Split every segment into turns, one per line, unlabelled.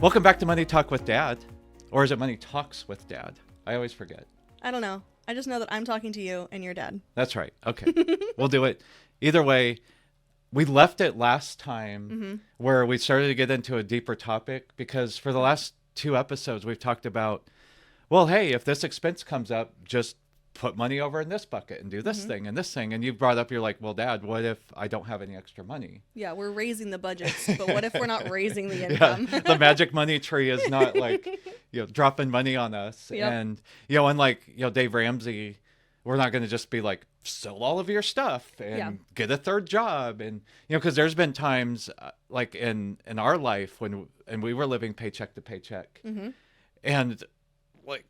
Welcome back to Money Talk with Dad. Or is it Money Talks with Dad? I always forget.
I don't know. I just know that I'm talking to you and your dad.
That's right. Okay. We'll do it. Either way, we left it last time where we started to get into a deeper topic because for the last 2 episodes, we've talked about, well, hey, if this expense comes up, just put money over in this bucket and do this thing and this thing. And you brought up, you're like, well, Dad, what if I don't have any extra money?
Yeah, we're raising the budgets, but what if we're not raising the income?
Yeah, the magic money tree is not like, dropping money on us.
Yep.
And, unlike, Dave Ramsey, we're not going to just be like, sell all of your stuff and get a third job. And, because there's been times like in our life and we were living paycheck to paycheck and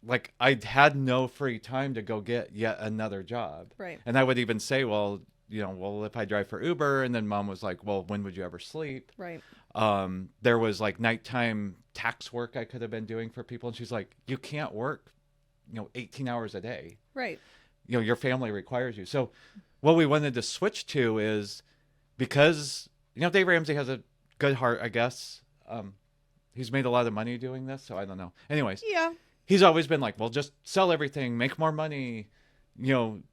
like I had no free time to go get yet another job.
Right.
And I would even say, well, if I drive for Uber, and then Mom was like, well, when would you ever sleep?
Right.
There was like nighttime tax work I could have been doing for people. And she's like, you can't work, 18 hours a day.
Right.
Your family requires you. So what we wanted to switch to is because, Dave Ramsey has a good heart, I guess. He's made a lot of money doing this. So I don't know. Anyways.
Yeah.
He's always been like, well, just sell everything, make more money,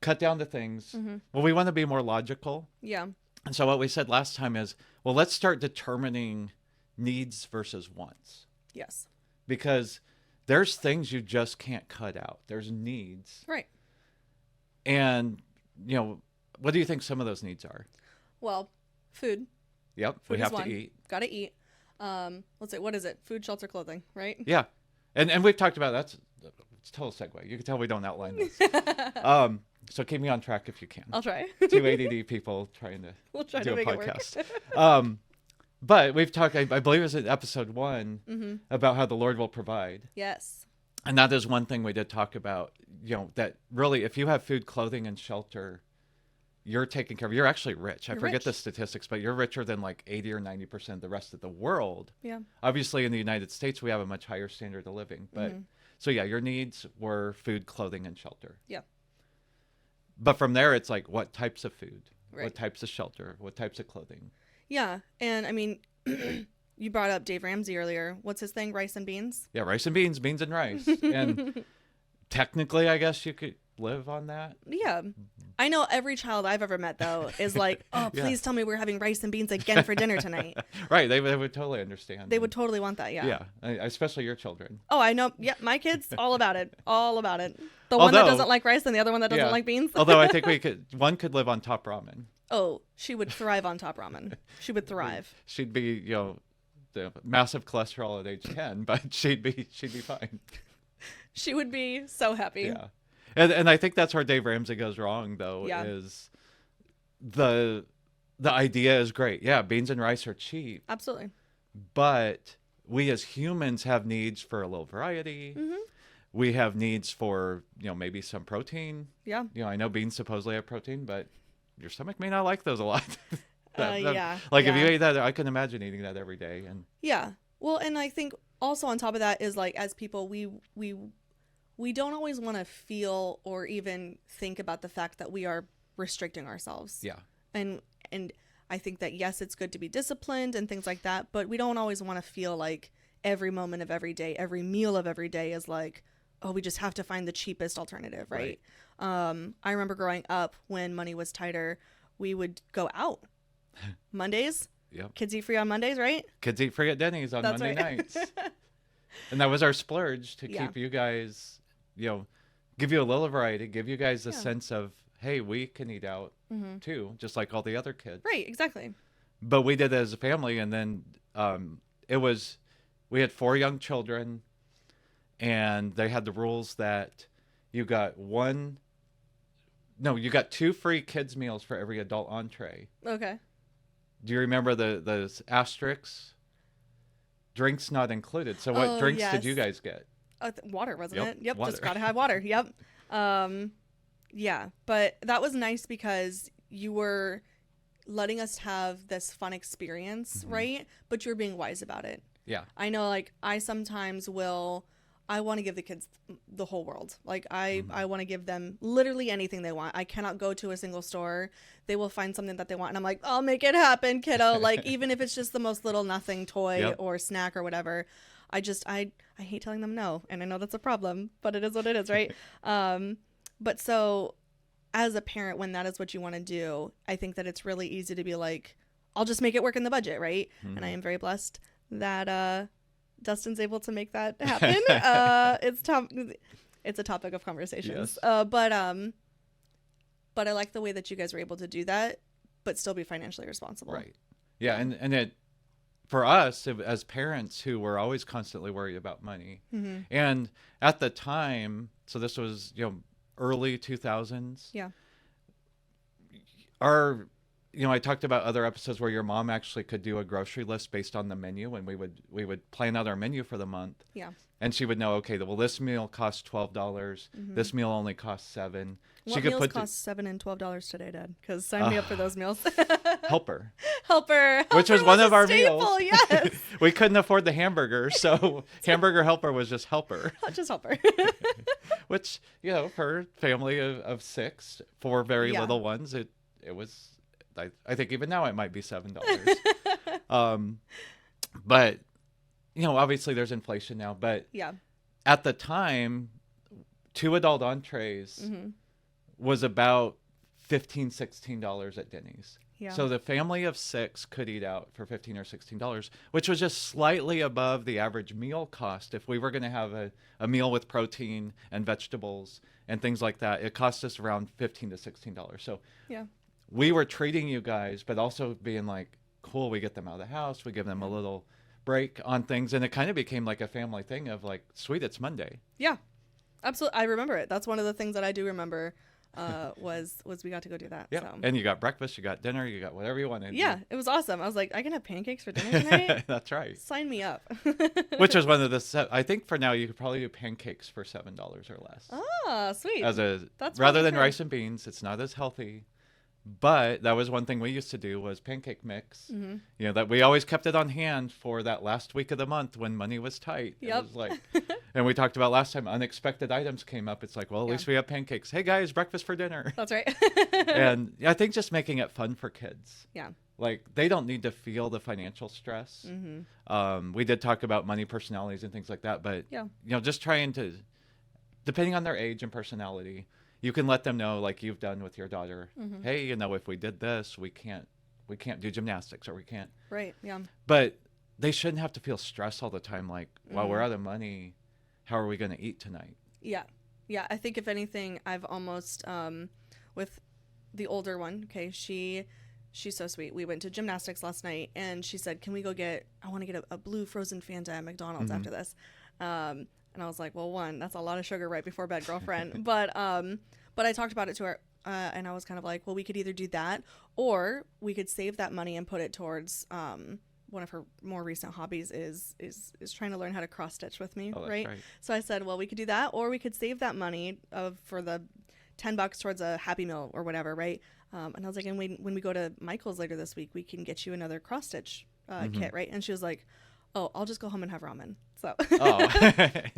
cut down to things. Well, we want to be more logical.
Yeah.
And so what we said last time is, well, let's start determining needs versus wants.
Yes.
Because there's things you just can't cut out. There's needs.
Right.
And, what do you think some of those needs are?
Well, food.
Yep.
Food
we have
one.
to eat.
Gotta eat. Let's say, what is it? Food, shelter, clothing, right?
Yeah. And we've talked about it's a total segue. You can tell we don't outline this. So keep me on track if you can.
I'll try.
2 ADD people trying to
We'll try
do
to
a
make
podcast.
it work.
But we've talked, I believe it was in episode 1, about how the Lord will provide.
Yes.
And that is one thing we did talk about, that really, if you have food, clothing, and shelter, you're taken care of. You're actually rich. I forget the statistics, but you're richer than like 80 or 90% of the rest of the world.
Yeah.
Obviously, in the United States, we have a much higher standard of living. But so, yeah, your needs were food, clothing, and shelter.
Yeah.
But from there, it's like, what types of food?
Right.
What types of shelter? What types of clothing?
Yeah. And I mean, you brought up Dave Ramsey earlier. What's his thing? Rice and beans?
Yeah, rice and beans and rice. And technically, I guess you could live on that.
Yeah. I know every child I've ever met, though, is like, oh, please tell me we're having rice and beans again for dinner tonight.
Right. They would totally understand.
They would totally want that. Yeah.
Yeah. Especially your children.
Oh, I know. Yeah. My kids, all about it. All about it. The one that doesn't like rice and the other one that doesn't like beans.
Although I think one could live on top ramen.
Oh, she would thrive on top ramen. She would thrive.
She'd be, the massive cholesterol at age 10, but she'd be fine.
She would be so happy.
Yeah. And I think that's where Dave Ramsey goes wrong, though, is the idea is great. Yeah, beans and rice are cheap.
Absolutely.
But we as humans have needs for a little variety. We have needs for, maybe some protein.
Yeah.
I know beans supposedly have protein, but your stomach may not like those a lot.
Yeah.
Like if you ate that, I can imagine eating that every day. And
yeah. Well, and I think also on top of that is like, as people, we don't always want to feel or even think about the fact that we are restricting ourselves.
Yeah.
And I think that, yes, it's good to be disciplined and things like that, but we don't always want to feel like every moment of every day, every meal of every day is like, oh, we just have to find the cheapest alternative, right? I remember growing up when money was tighter, we would go out. Mondays?
Yep.
Kids eat free on Mondays, right?
Kids eat free at Denny's on Monday nights. And that was our splurge to keep you guys, give you a little variety, give you guys a sense of, hey, we can eat out too, just like all the other kids.
Right, exactly.
But we did it as a family, and then we had 4 young children, and they had the rules that you got 2 free kids meals for every adult entree.
Okay.
Do you remember the asterisks? Drinks not included. So what drinks did you guys get?
Water, wasn't it? Yep,
water.
just gotta have water. Yep. Yeah, but that was nice because you were letting us have this fun experience, right? But you're being wise about it.
Yeah.
I know, like, I sometimes I want to give the kids the whole world. Like, I want to give them literally anything they want. I cannot go to a single store. They will find something that they want. And I'm like, I'll make it happen, kiddo. Like, even if it's just the most little nothing toy or snack or whatever. I hate telling them no, and I know that's a problem, but it is what it is, right? But so as a parent, when that is what you want to do, I think that it's really easy to be like, I'll just make it work in the budget, right?
Mm-hmm.
And I am very blessed that Dustin's able to make that happen. It's a topic of conversations.
Yes.
But I like the way that you guys were able to do that, but still be financially responsible.
Right. Yeah, and it, for us as parents who were always constantly worried about money,
Mm-hmm.
and at the time, so this was early 2000s.
Yeah.
I talked about other episodes where your mom actually could do a grocery list based on the menu, and we would plan out our menu for the month.
Yeah.
And she would know, okay, well, this meal costs $12.
Mm-hmm.
This meal only costs $7.
What meals cost $7 and $12 today, Dad? Because sign me up for those meals.
Helper.
Helper,
which was one of our
staple,
meals.
Yes.
We couldn't afford the hamburger, so hamburger helper was just helper.
Just Helper.
Which, for a family of 6, 4 very
Yeah.
little ones, it was. I think even now it might be $7. But obviously there's inflation now. But
Yeah.
at the time, 2 adult entrees
Mm-hmm.
was about $15, $16 at Denny's.
Yeah.
So the family of 6 could eat out for $15 or $16, which was just slightly above the average meal cost. If we were going to have a meal with protein and vegetables and things like that, it cost us around $15 to $16. So
Yeah.
we were treating you guys, but also being like, cool, we get them out of the house. We give them a little break on things. And it kind of became like a family thing of like, sweet, it's Monday.
Yeah. Absolutely. I remember it. That's one of the things that I do remember was we got to go do that.
Yeah.
So.
And you got breakfast, you got dinner, you got whatever you wanted.
Yeah. It was awesome. I was like, I can have pancakes for dinner tonight?
That's right.
Sign me up.
Which was one of the, I think for now you could probably do pancakes for $7 or less.
Ah, sweet.
That's rather than rice and beans, it's not as healthy. But that was one thing we used to do was pancake mix.
Mm-hmm.
That we always kept it on hand for that last week of the month when money was tight.
Yep.
It was like, and we talked about last time, unexpected items came up. It's like, well, at least we have pancakes. Hey guys, breakfast for dinner.
That's right.
And I think just making it fun for kids.
Yeah.
Like they don't need to feel the financial stress.
Mm-hmm.
We did talk about money personalities and things like that, but
Yeah.
just trying to, depending on their age and personality, you can let them know, like you've done with your daughter.
Mm-hmm.
Hey, if we did this, we can't do gymnastics, or we can't.
Right. Yeah.
But they shouldn't have to feel stress all the time. Like, well, we're
Mm-hmm.
out of money. How are we going to eat tonight?
Yeah. Yeah. I think if anything, I've almost with the older one. Okay, she's so sweet. We went to gymnastics last night, and she said, "Can we go get? I want to get a blue frozen Fanta at McDonald's after this." And I was like, well, one, that's a lot of sugar right before bed, girlfriend. But I talked about it to her, and I was kind of like, well, we could either do that, or we could save that money and put it towards one of her more recent hobbies is trying to learn how to cross stitch with me, right? So I said, well, we could do that, or we could save that money for the $10 towards a Happy Meal or whatever, right? And I was like, and when we go to Michael's later this week, we can get you another cross stitch kit, right? And she was like, oh, I'll just go home and have ramen. So,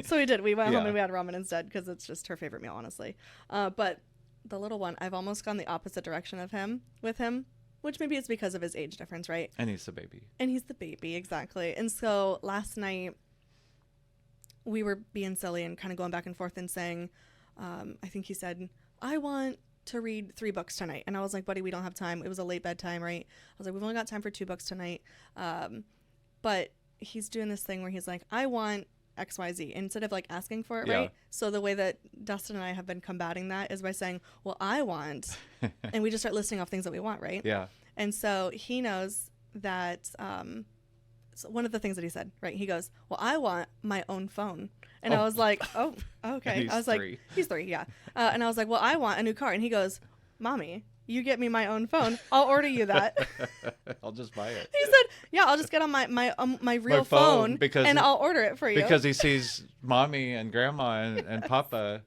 so we did. We went home and we had ramen instead because it's just her favorite meal, honestly. But the little one, I've almost gone the opposite direction with him, which maybe it's because of his age difference, right?
And he's the baby.
And he's the baby, exactly. And so last night we were being silly and kind of going back and forth and saying, I think he said, I want to read 3 books tonight. And I was like, buddy, we don't have time. It was a late bedtime, right? I was like, we've only got time for 2 books tonight. But he's doing this thing where he's like, I want XYZ instead of like asking for it, right? So the way that Dustin and I have been combating that is by saying, well, I want, and we just start listing off things that we want, right?
Yeah.
And so he knows that, so one of the things that he said, right? He goes, well, I want my own phone. And I was like, oh, okay. I was 3. Like, he's 3, yeah. And I was like, well, I want a new car. And he goes, Mommy, you get me my own phone, I'll order you that.
I'll just buy it.
He said, yeah, I'll just get on my real phone and I'll order it for you.
Because he sees mommy and grandma and papa.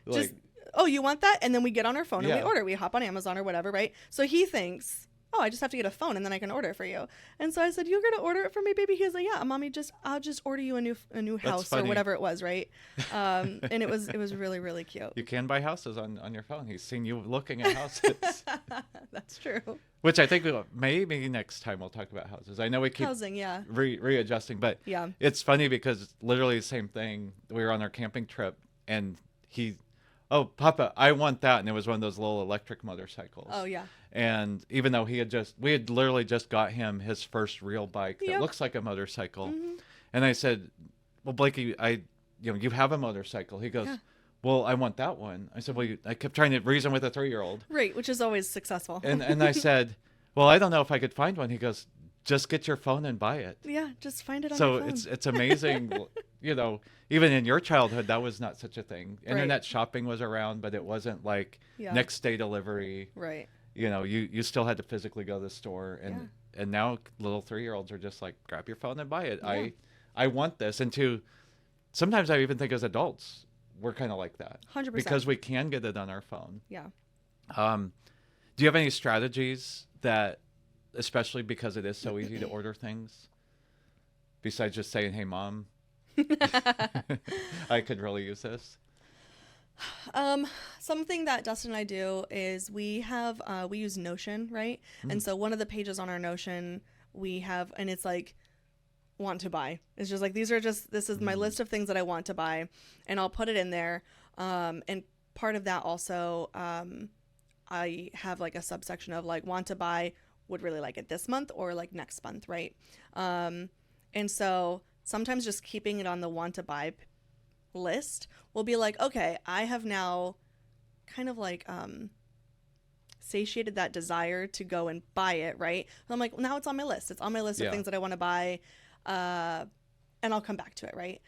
Like, just, oh, you want that? And then we get on our phone and we order. We hop on Amazon or whatever, right? So he thinks oh, I just have to get a phone and then I can order it for you. And so I said, you're going to order it for me, baby? He was like, yeah, mommy, I'll just order you a new house or whatever it was. Right. And it was really, really cute.
You can buy houses on your phone. He's seen you looking at houses.
That's true.
Which I think maybe next time we'll talk about houses. I know we keep
housing, yeah.
readjusting, but
yeah,
it's funny because literally the same thing. We were on our camping trip and oh, Papa, I want that. And it was one of those little electric motorcycles.
Oh, yeah.
And even though we had literally just got him his first real bike that looks like a motorcycle. Mm-hmm. And I said, well, Blakey, you have a motorcycle. He goes, well, I want that one. I said, well, I kept trying to reason with a 3-year-old.
Right, which is always successful.
And I said, well, I don't know if I could find one. He goes, just get your phone and buy it.
Yeah, just find it on
your
phone.
So it's amazing, even in your childhood, that was not such a thing. Internet shopping was around, but it wasn't like next day delivery.
Right.
You still had to physically go to the store. And now little 3-year-olds are just like, grab your phone and buy it. Yeah. I want this. And sometimes I even think as adults, we're kind of like that.
100%.
Because we can get it on our phone.
Yeah.
Do you have any strategies that, especially because it is so easy to order things, besides just saying, hey, Mom, I could really use this?
Something that Dustin and I do is we use Notion, right? Mm. And so one of the pages on our Notion we have, and it's like, want to buy. It's just like, this is my list of things that I want to buy, and I'll put it in there. And part of that also, I have like a subsection of like, want to buy, would really like it this month or like next month, right? And so sometimes just keeping it on the want to buy list will be like, okay, I have now kind of like satiated that desire to go and buy it, right? And I'm like, well, now it's on my list. It's on my list of things that I want to buy, and I'll come back to it, right?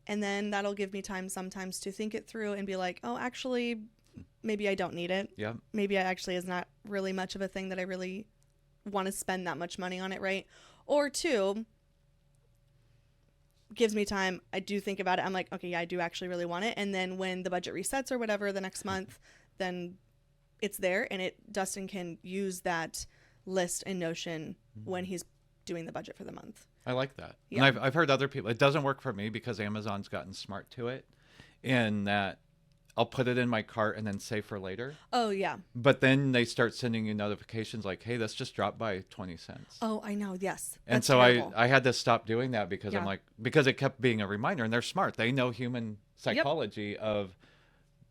And then that'll give me time sometimes to think it through and be like, oh, actually, maybe I don't need it.
Yeah.
Maybe I actually is not really much of a thing that I really want to spend that much money on it, right? Or 2, gives me time. I do think about it. I'm like, okay, yeah, I do actually really want it. And then when the budget resets or whatever the next month, then it's there, and Dustin can use that list in Notion when he's doing the budget for the month.
I like that.
Yeah.
And I've heard other people, it doesn't work for me because Amazon's gotten smart to it, in that I'll put it in my cart and then save for later.
Oh, yeah.
But then they start sending you notifications like, hey, this just dropped by 20 cents.
Oh, I know. Yes.
And so I had to stop doing that because I'm like, because it kept being a reminder, and they're smart. They know human psychology of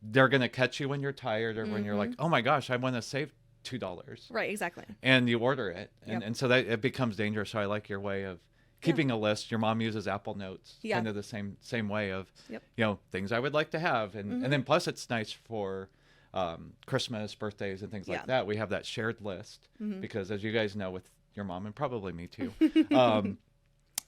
they're going to catch you when you're tired or when you're like, oh my gosh, I want to save $2.
Right. Exactly.
And you order it. And so that it becomes dangerous. So I like your way of keeping a list. Your mom uses Apple Notes, kind of the same way of, things I would like to have. And then plus it's nice for Christmas, birthdays, and things like that. We have that shared list because, as you guys know, with your mom and probably me too,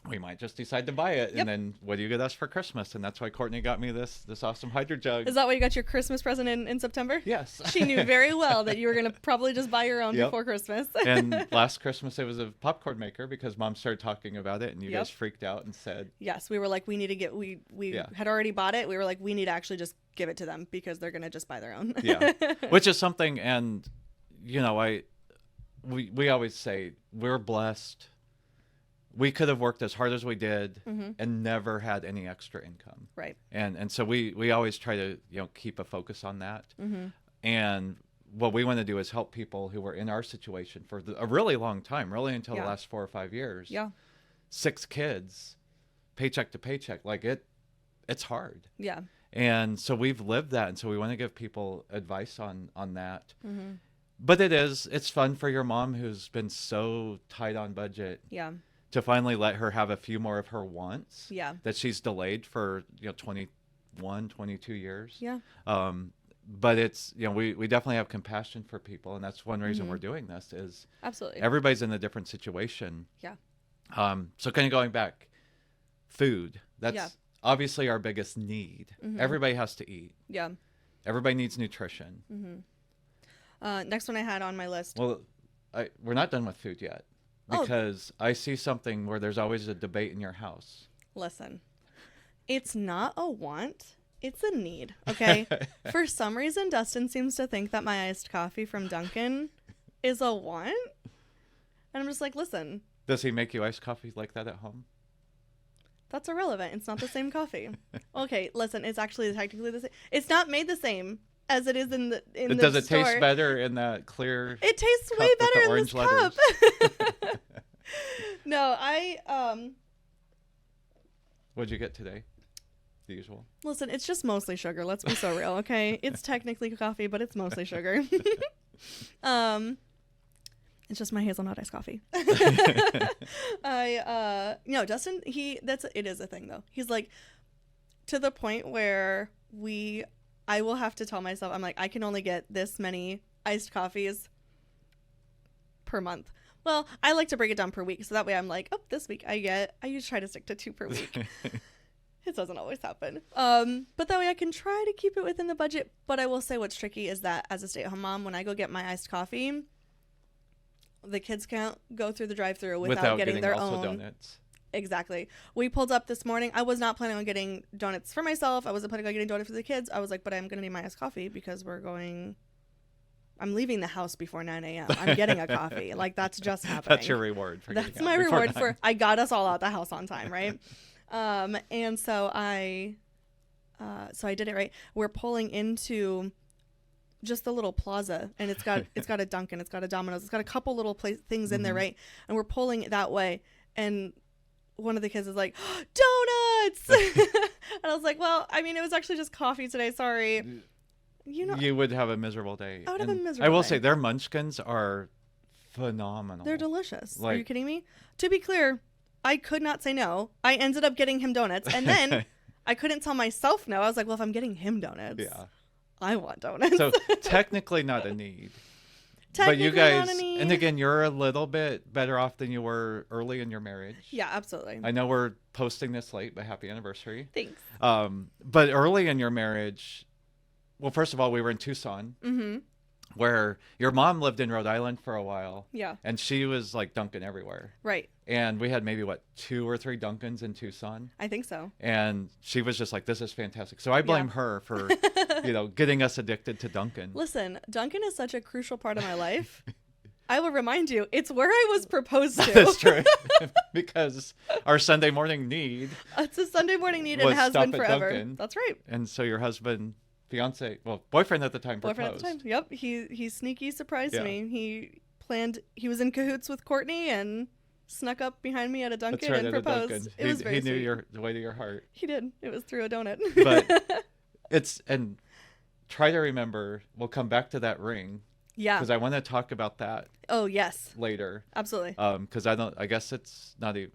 we might just decide to buy it. And then what do you get us for Christmas? And that's why Courtney got me this awesome Hydro Jug.
Is that why you got your Christmas present in September?
Yes.
She knew very well that you were going to probably just buy your own before Christmas.
And last Christmas it was a popcorn maker because Mom started talking about it, and you guys freaked out and said.
Yes, we were like, we need to get, we had already bought it. We were like, we need to actually just give it to them because they're going to just buy their own.
Which is something, and we always say we're blessed. We could have worked as hard as we did and never had any extra income.
Right.
And so we always try to, keep a focus on that. And what we want to do is help people who were in our situation for a really long time, really until the last 4 or 5 years.
Yeah.
6 kids, paycheck to paycheck. Like it's hard.
Yeah.
And so we've lived that. And so we want to give people advice on that. But it's fun for your mom who's been so tight on budget.
Yeah.
To finally let her have a few more of her wants that she's delayed for 21, 22 years.
Yeah.
But it's we definitely have compassion for people, and that's one reason we're doing this is
absolutely
everybody's in a different situation.
Yeah.
So kind of going back, food, that's obviously our biggest need. Everybody has to eat.
Yeah.
Everybody needs nutrition.
Next one I had on my list.
Well, we're not done with food yet. Because I see something where there's always a debate in your house.
Listen, it's not a want, it's a need, okay? For some reason, Dustin seems to think that my iced coffee from Dunkin is a want. And I'm just like, listen,
Does he make you iced coffee like that at home?
that's irrelevant. It's not the same coffee. Okay, listen, it's actually technically the same. It's not made the same as it is in the
Does it
store.
taste better in that clear?
It tastes
cup
way
with
better
the
in
orange
this
letters?
cup. No,
What'd you get today? The usual.
listen, it's just mostly sugar. Let's be so real, okay? It's technically coffee, but it's mostly sugar. It's just my hazelnut iced coffee. Dustin, it is a thing though. He's like, to the point where I will have to tell myself, I'm like, I can only get this many iced coffees per month. Well, I like to break it down per week, so that way I'm like, oh, this week I usually try to stick to 2 per week. It doesn't always happen. But that way I can try to keep it within the budget. But I will say what's tricky is that as a stay-at-home mom, when I go get my iced coffee, the kids can't go through the drive-thru without getting their
also
own
donuts.
Exactly. We pulled up this morning. I was not planning on getting donuts for myself. I wasn't planning on getting donuts for the kids. I was like, but I'm going to need my iced coffee because I'm leaving the house before 9 a.m. I'm getting a coffee. Like, that's just happening.
That's your reward.
That's my reward for I got us all out the house on time, right? And so I did it right. We're pulling into just the little plaza, and it's got a Dunkin', it's got a Domino's, it's got a couple little things in there, right? And we're pulling that way, and one of the kids is like, donuts. And I was like, well, I mean, it was actually just coffee today, sorry.
You would have a miserable day.
I would have a miserable
I will
day.
say their munchkins are phenomenal.
They're delicious.
Like,
are you kidding me? To be clear, I could not say no. I ended up getting him donuts, and then I couldn't tell myself no. I was like, well, if I'm getting him donuts,
yeah,
I want donuts.
So technically not a need.
Technically
but you guys,
not a need.
and again, you're a little bit better off than you were early in your marriage.
Yeah, absolutely.
I know we're posting this late, but happy anniversary.
Thanks.
But early in your marriage, well, first of all, we were in Tucson, where your mom lived in Rhode Island for a while.
Yeah.
And she was like Dunkin' everywhere.
Right.
And we had maybe 2 or 3 Dunkins in Tucson.
I think so.
And she was just like, this is fantastic. So I blame her for, getting us addicted to Dunkin'.
Listen, Dunkin' is such a crucial part of my life. I will remind you, it's where I was proposed to.
That's true. Because our Sunday morning need.
It's a Sunday morning need and
was
has
stop
been
at
forever.
Dunkin'.
That's right.
And so your husband, boyfriend at the time proposed.
Boyfriend at the time. Yep. He sneaky surprised
Yeah.
me. He was in cahoots with Courtney and snuck up behind me at a Dunkin'
That's right,
and
at a
proposed.
Dunkin'.
It was very
he knew
sweet.
the way to your heart.
He did. It was through a donut.
But and try to remember, we'll come back to that ring.
Yeah.
Because I want to talk about that
Oh, yes.
later.
Absolutely.
Because I guess it's not even,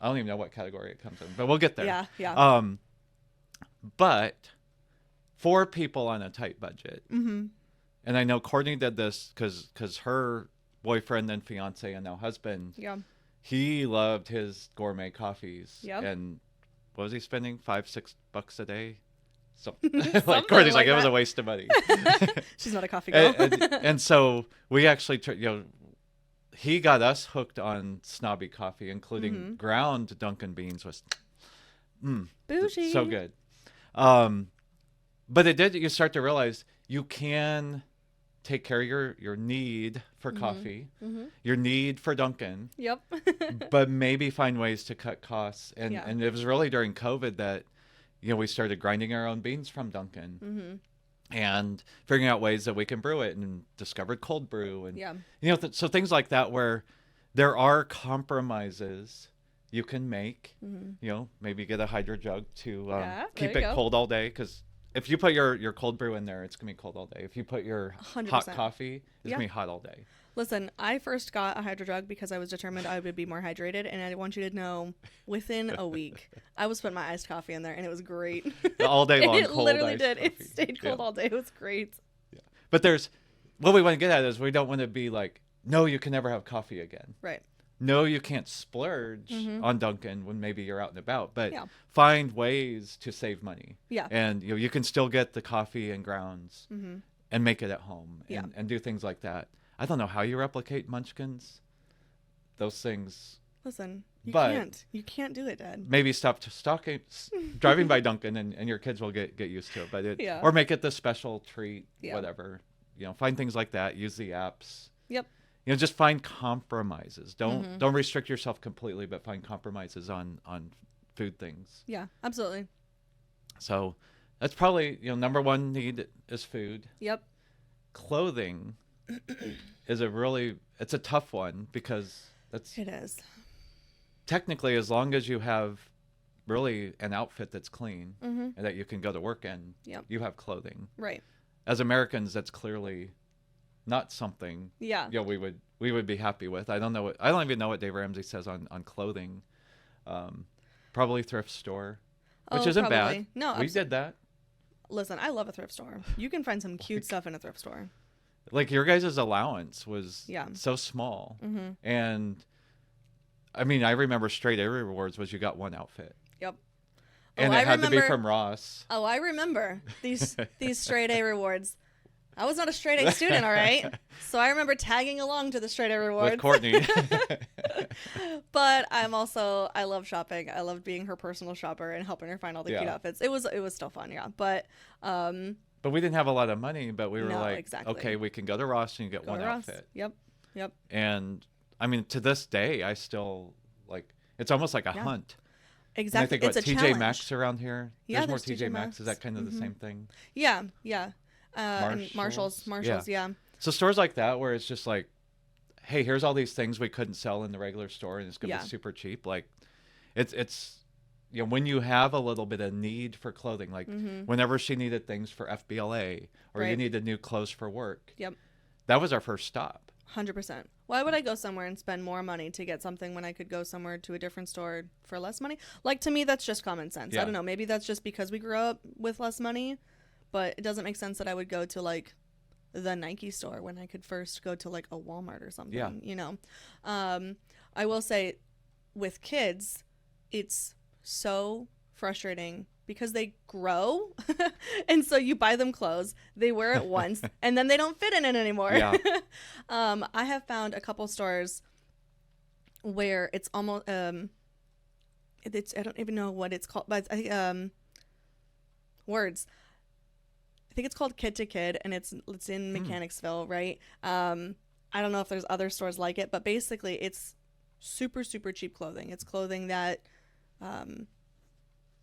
I don't even know what category it comes in, but we'll get there.
Yeah, yeah.
But for people on a tight budget,
Mm-hmm.
and I know Courtney did this because her boyfriend and fiance and now husband,
Yeah.
he loved his gourmet coffees.
Yep.
And what was he spending? $5-6 a day? So
Something
like Courtney's like, it was
that.
a waste of money.
She's not a coffee girl.
and so we actually, he got us hooked on snobby coffee, including ground Dunkin' beans was
Bougie.
so good. But you start to realize you can take care of your need for coffee, your need for Dunkin',
Yep.
but maybe find ways to cut costs. And
Yeah.
and it was really during COVID that we started grinding our own beans from Dunkin'. And figuring out ways that we can brew it, and discovered cold brew, and
Yeah.
so things like that, where there are compromises you can make. Maybe get a hydro jug to
Yeah,
keep
there
it
you go.
cold all day, because if you put your cold brew in there, it's gonna be cold all day. If you put your
100%.
hot coffee, it's
Yeah.
gonna be hot all day.
Listen, I first got a hydro jug because I was determined I would be more hydrated, and I want you to know, within a week, I was putting my iced coffee in there, and it was great.
All day long,
It
cold
literally
iced
did. It
coffee.
stayed cold
Yeah.
all day. It was great.
But what we want to get at is, we don't want to be like, no, you can never have coffee again.
Right.
No, you can't splurge on Dunkin' when maybe you're out and about, but
Yeah.
find ways to save money.
Yeah.
And you can still get the coffee and grounds and make it at home,
Yeah.
and do things like that. I don't know how you replicate munchkins. Those things,
Listen, you
But-
can't. You can't do it, Dad.
maybe stop driving by Dunkin', and your kids will get used to it. But
Yeah.
or make it the special treat,
Yeah.
whatever. Find things like that. Use the apps.
Yep.
just find compromises. Don't restrict yourself completely, but find compromises on food things.
Yeah, absolutely.
So that's probably, number one need is food.
Yep.
Clothing is it's a tough one, because
It is.
Technically, as long as you have really an outfit that's clean and that you can go to work in,
Yep.
you have clothing.
Right.
As Americans, that's clearly not something
Yeah.
we would be happy with. I don't even know what Dave Ramsey says on clothing. Probably thrift store, which isn't
probably.
bad.
No,
we did that.
Listen, I love a thrift store. You can find some cute stuff in a thrift store.
Like, your guys' allowance was
Yeah.
so small. And I mean, I remember straight A rewards was you got one outfit.
Yep.
And it had to be from Ross.
Oh, I remember these straight A rewards. I was not a straight A student, all right? So I remember tagging along to the straight A rewards.
With Courtney.
But I love shopping. I loved being her personal shopper and helping her find all the cute outfits. It was still fun, yeah. But
we didn't have a lot of money, but we were like,
exactly.
okay, we can go to Ross and get one outfit.
Yep.
And I mean, to this day, I still it's almost like a hunt.
Exactly.
And I think
it's a
TJ
challenge.
Maxx around here.
Yeah,
there's more TJ Maxx. Is that kind of the same thing?
Yeah. And Marshalls, yeah.
So stores like that, where it's just like, hey, here's all these things we couldn't sell in the regular store, and it's gonna be super cheap. Like, it's when you have a little bit of need for clothing, like whenever she needed things for FBLA, or you needed new clothes for work.
Yep.
That was our first stop.
100%. Why would I go somewhere and spend more money to get something when I could go somewhere to a different store for less money? Like, to me, that's just common sense. I don't know. Maybe that's just because we grew up with less money, but it doesn't make sense that I would go to like the Nike store when I could first go to like a Walmart or something, I will say with kids, it's so frustrating because they grow and so you buy them clothes, they wear it once and then they don't fit in it anymore.
Yeah.
I have found a couple stores where it's almost I don't even know what it's called, but words. I think it's called Kid to Kid, and it's in Mechanicsville, right? I don't know if there's other stores like it, but basically it's super, super cheap clothing. It's clothing that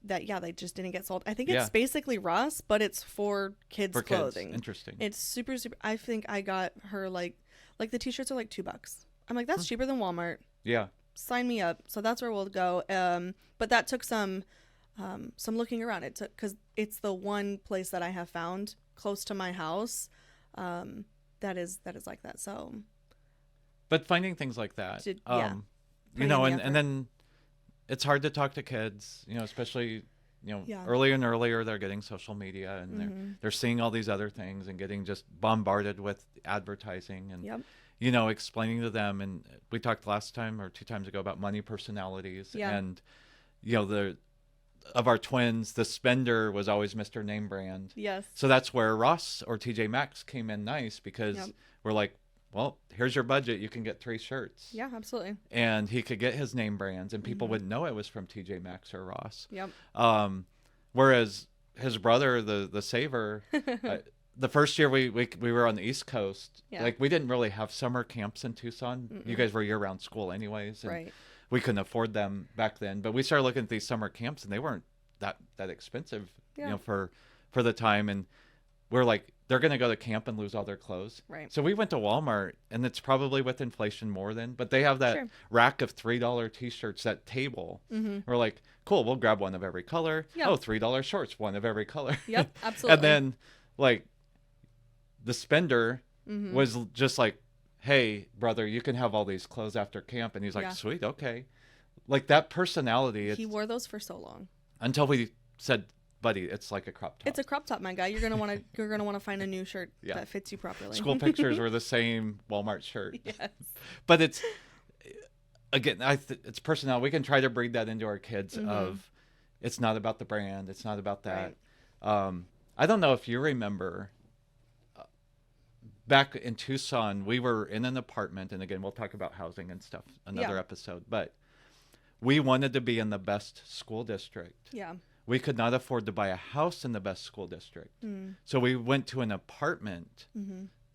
they just didn't get sold. I think it's basically Ross, but it's for kids clothing.
Kids. Interesting.
It's super, super. I think I got her like the t-shirts are like $2. I'm like, that's cheaper than Walmart.
Yeah.
Sign me up. So that's where we'll go. But that took some looking around. It took, because it's the one place that I have found close to my house that is like that. So,
but finding things like that, and then it's hard to talk to kids, especially earlier and earlier they're getting social media and they're seeing all these other things and getting just bombarded with advertising and explaining to them. And we talked last time or 2 times ago about money personalities and of our twins, the spender was always Mr. Name Brand.
Yes.
So that's where Ross or TJ Maxx came in nice, because we're like, well, here's your budget. You can get 3 shirts.
Yeah, absolutely.
And he could get his name brands, and people wouldn't know it was from TJ Maxx or Ross.
Yep.
Whereas his brother, the Saver, the first year we were on the East Coast, we didn't really have summer camps in Tucson. You guys were year-round school anyways. And
right.
We couldn't afford them back then, but we started looking at these summer camps, and they weren't that expensive, for the time. And we're like, they're going to go to camp and lose all their clothes.
Right.
So we went to Walmart, and it's probably with inflation more than, but they have that rack of $3 t-shirts, that table. We're like, cool, we'll grab one of every color. Yep. Oh, $3 shorts, one of every color.
Yep, absolutely.
And then like the spender was just like, hey, brother, you can have all these clothes after camp. And he's like, sweet, okay. Like that personality.
He wore those for so long.
Until we said, buddy, it's like a crop top.
It's a crop top, my guy. You're gonna want to find a new shirt that fits you properly.
School pictures were the same Walmart shirt.
Yes.
But it's, again, it's personality. We can try to breed that into our kids of, it's not about the brand. It's not about that. Right. I don't know if you remember, back in Tucson, we were in an apartment, and again, we'll talk about housing and stuff another episode, but we wanted to be in the best school district.
Yeah.
We could not afford to buy a house in the best school district. So we went to an apartment.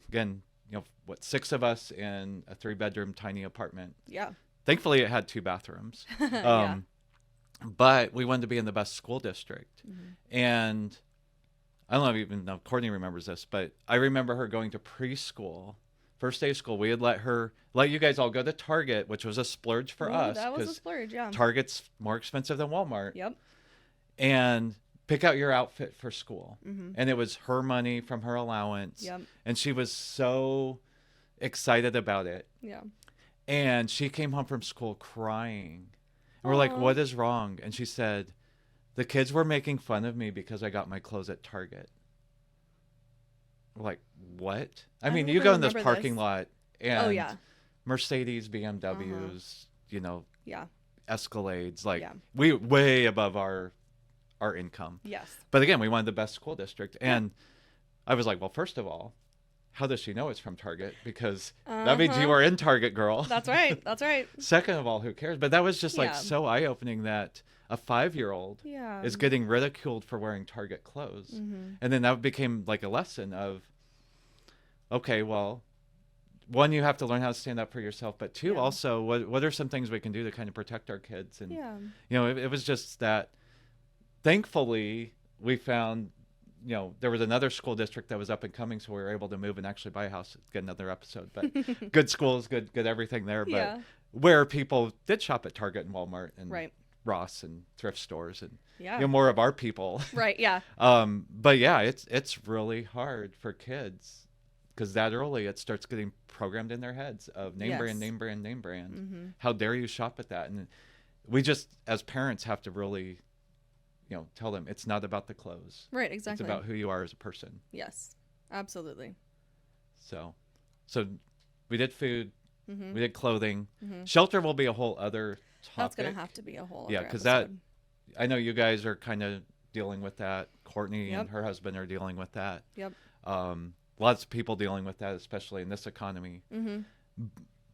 Again, 6 of us in a 3-bedroom tiny apartment.
Yeah.
Thankfully, it had 2 bathrooms.
Yeah.
But we wanted to be in the best school district.
Mm-hmm.
And I don't know if even know Courtney remembers this, but I remember her going to preschool. First day of school, we had let you guys all go to Target, which was a splurge for us.
That was a splurge, yeah.
Target's more expensive than Walmart.
Yep.
And pick out your outfit for school.
Mm-hmm.
And it was her money from her allowance.
Yep.
And she was so excited about it.
Yeah.
And she came home from school crying. And we're like, what is wrong? And she said, the kids were making fun of me because I got my clothes at Target. We're like, what? I mean, you go in this parking lot and Mercedes, BMWs,
yeah,
Escalades, we way above our income.
Yes.
But again, we wanted the best school district. And I was like, well, first of all, how does she know it's from Target? Because that means you are in Target, girl.
That's right. That's right.
Second of all, who cares? But that was just so eye-opening that a 5-year-old is getting ridiculed for wearing Target clothes. Mm-hmm. And then that became like a lesson of, okay, well, one, you have to learn how to stand up for yourself. But two, also, what are some things we can do to kind of protect our kids? And, it was just that, thankfully, we found, there was another school district that was up and coming, so we were able to move and actually buy a house. Get another episode, but good schools, good everything there. But where people did shop at Target and Walmart and Ross and thrift stores and more of our people.
Right. Yeah.
But yeah, it's really hard for kids because that early it starts getting programmed in their heads of name brand. Mm-hmm. How dare you shop at that? And we just as parents have to really tell them it's not about the clothes.
Right, exactly.
It's about who you are as a person.
Yes, absolutely.
So we did food, we did clothing.
Mm-hmm.
Shelter will be a whole other topic.
That's going to have to be a whole other
because
episode.
I know you guys are kind of dealing with that. Courtney and her husband are dealing with that.
Yep.
Lots of people dealing with that, especially in this economy.
Mm-hmm.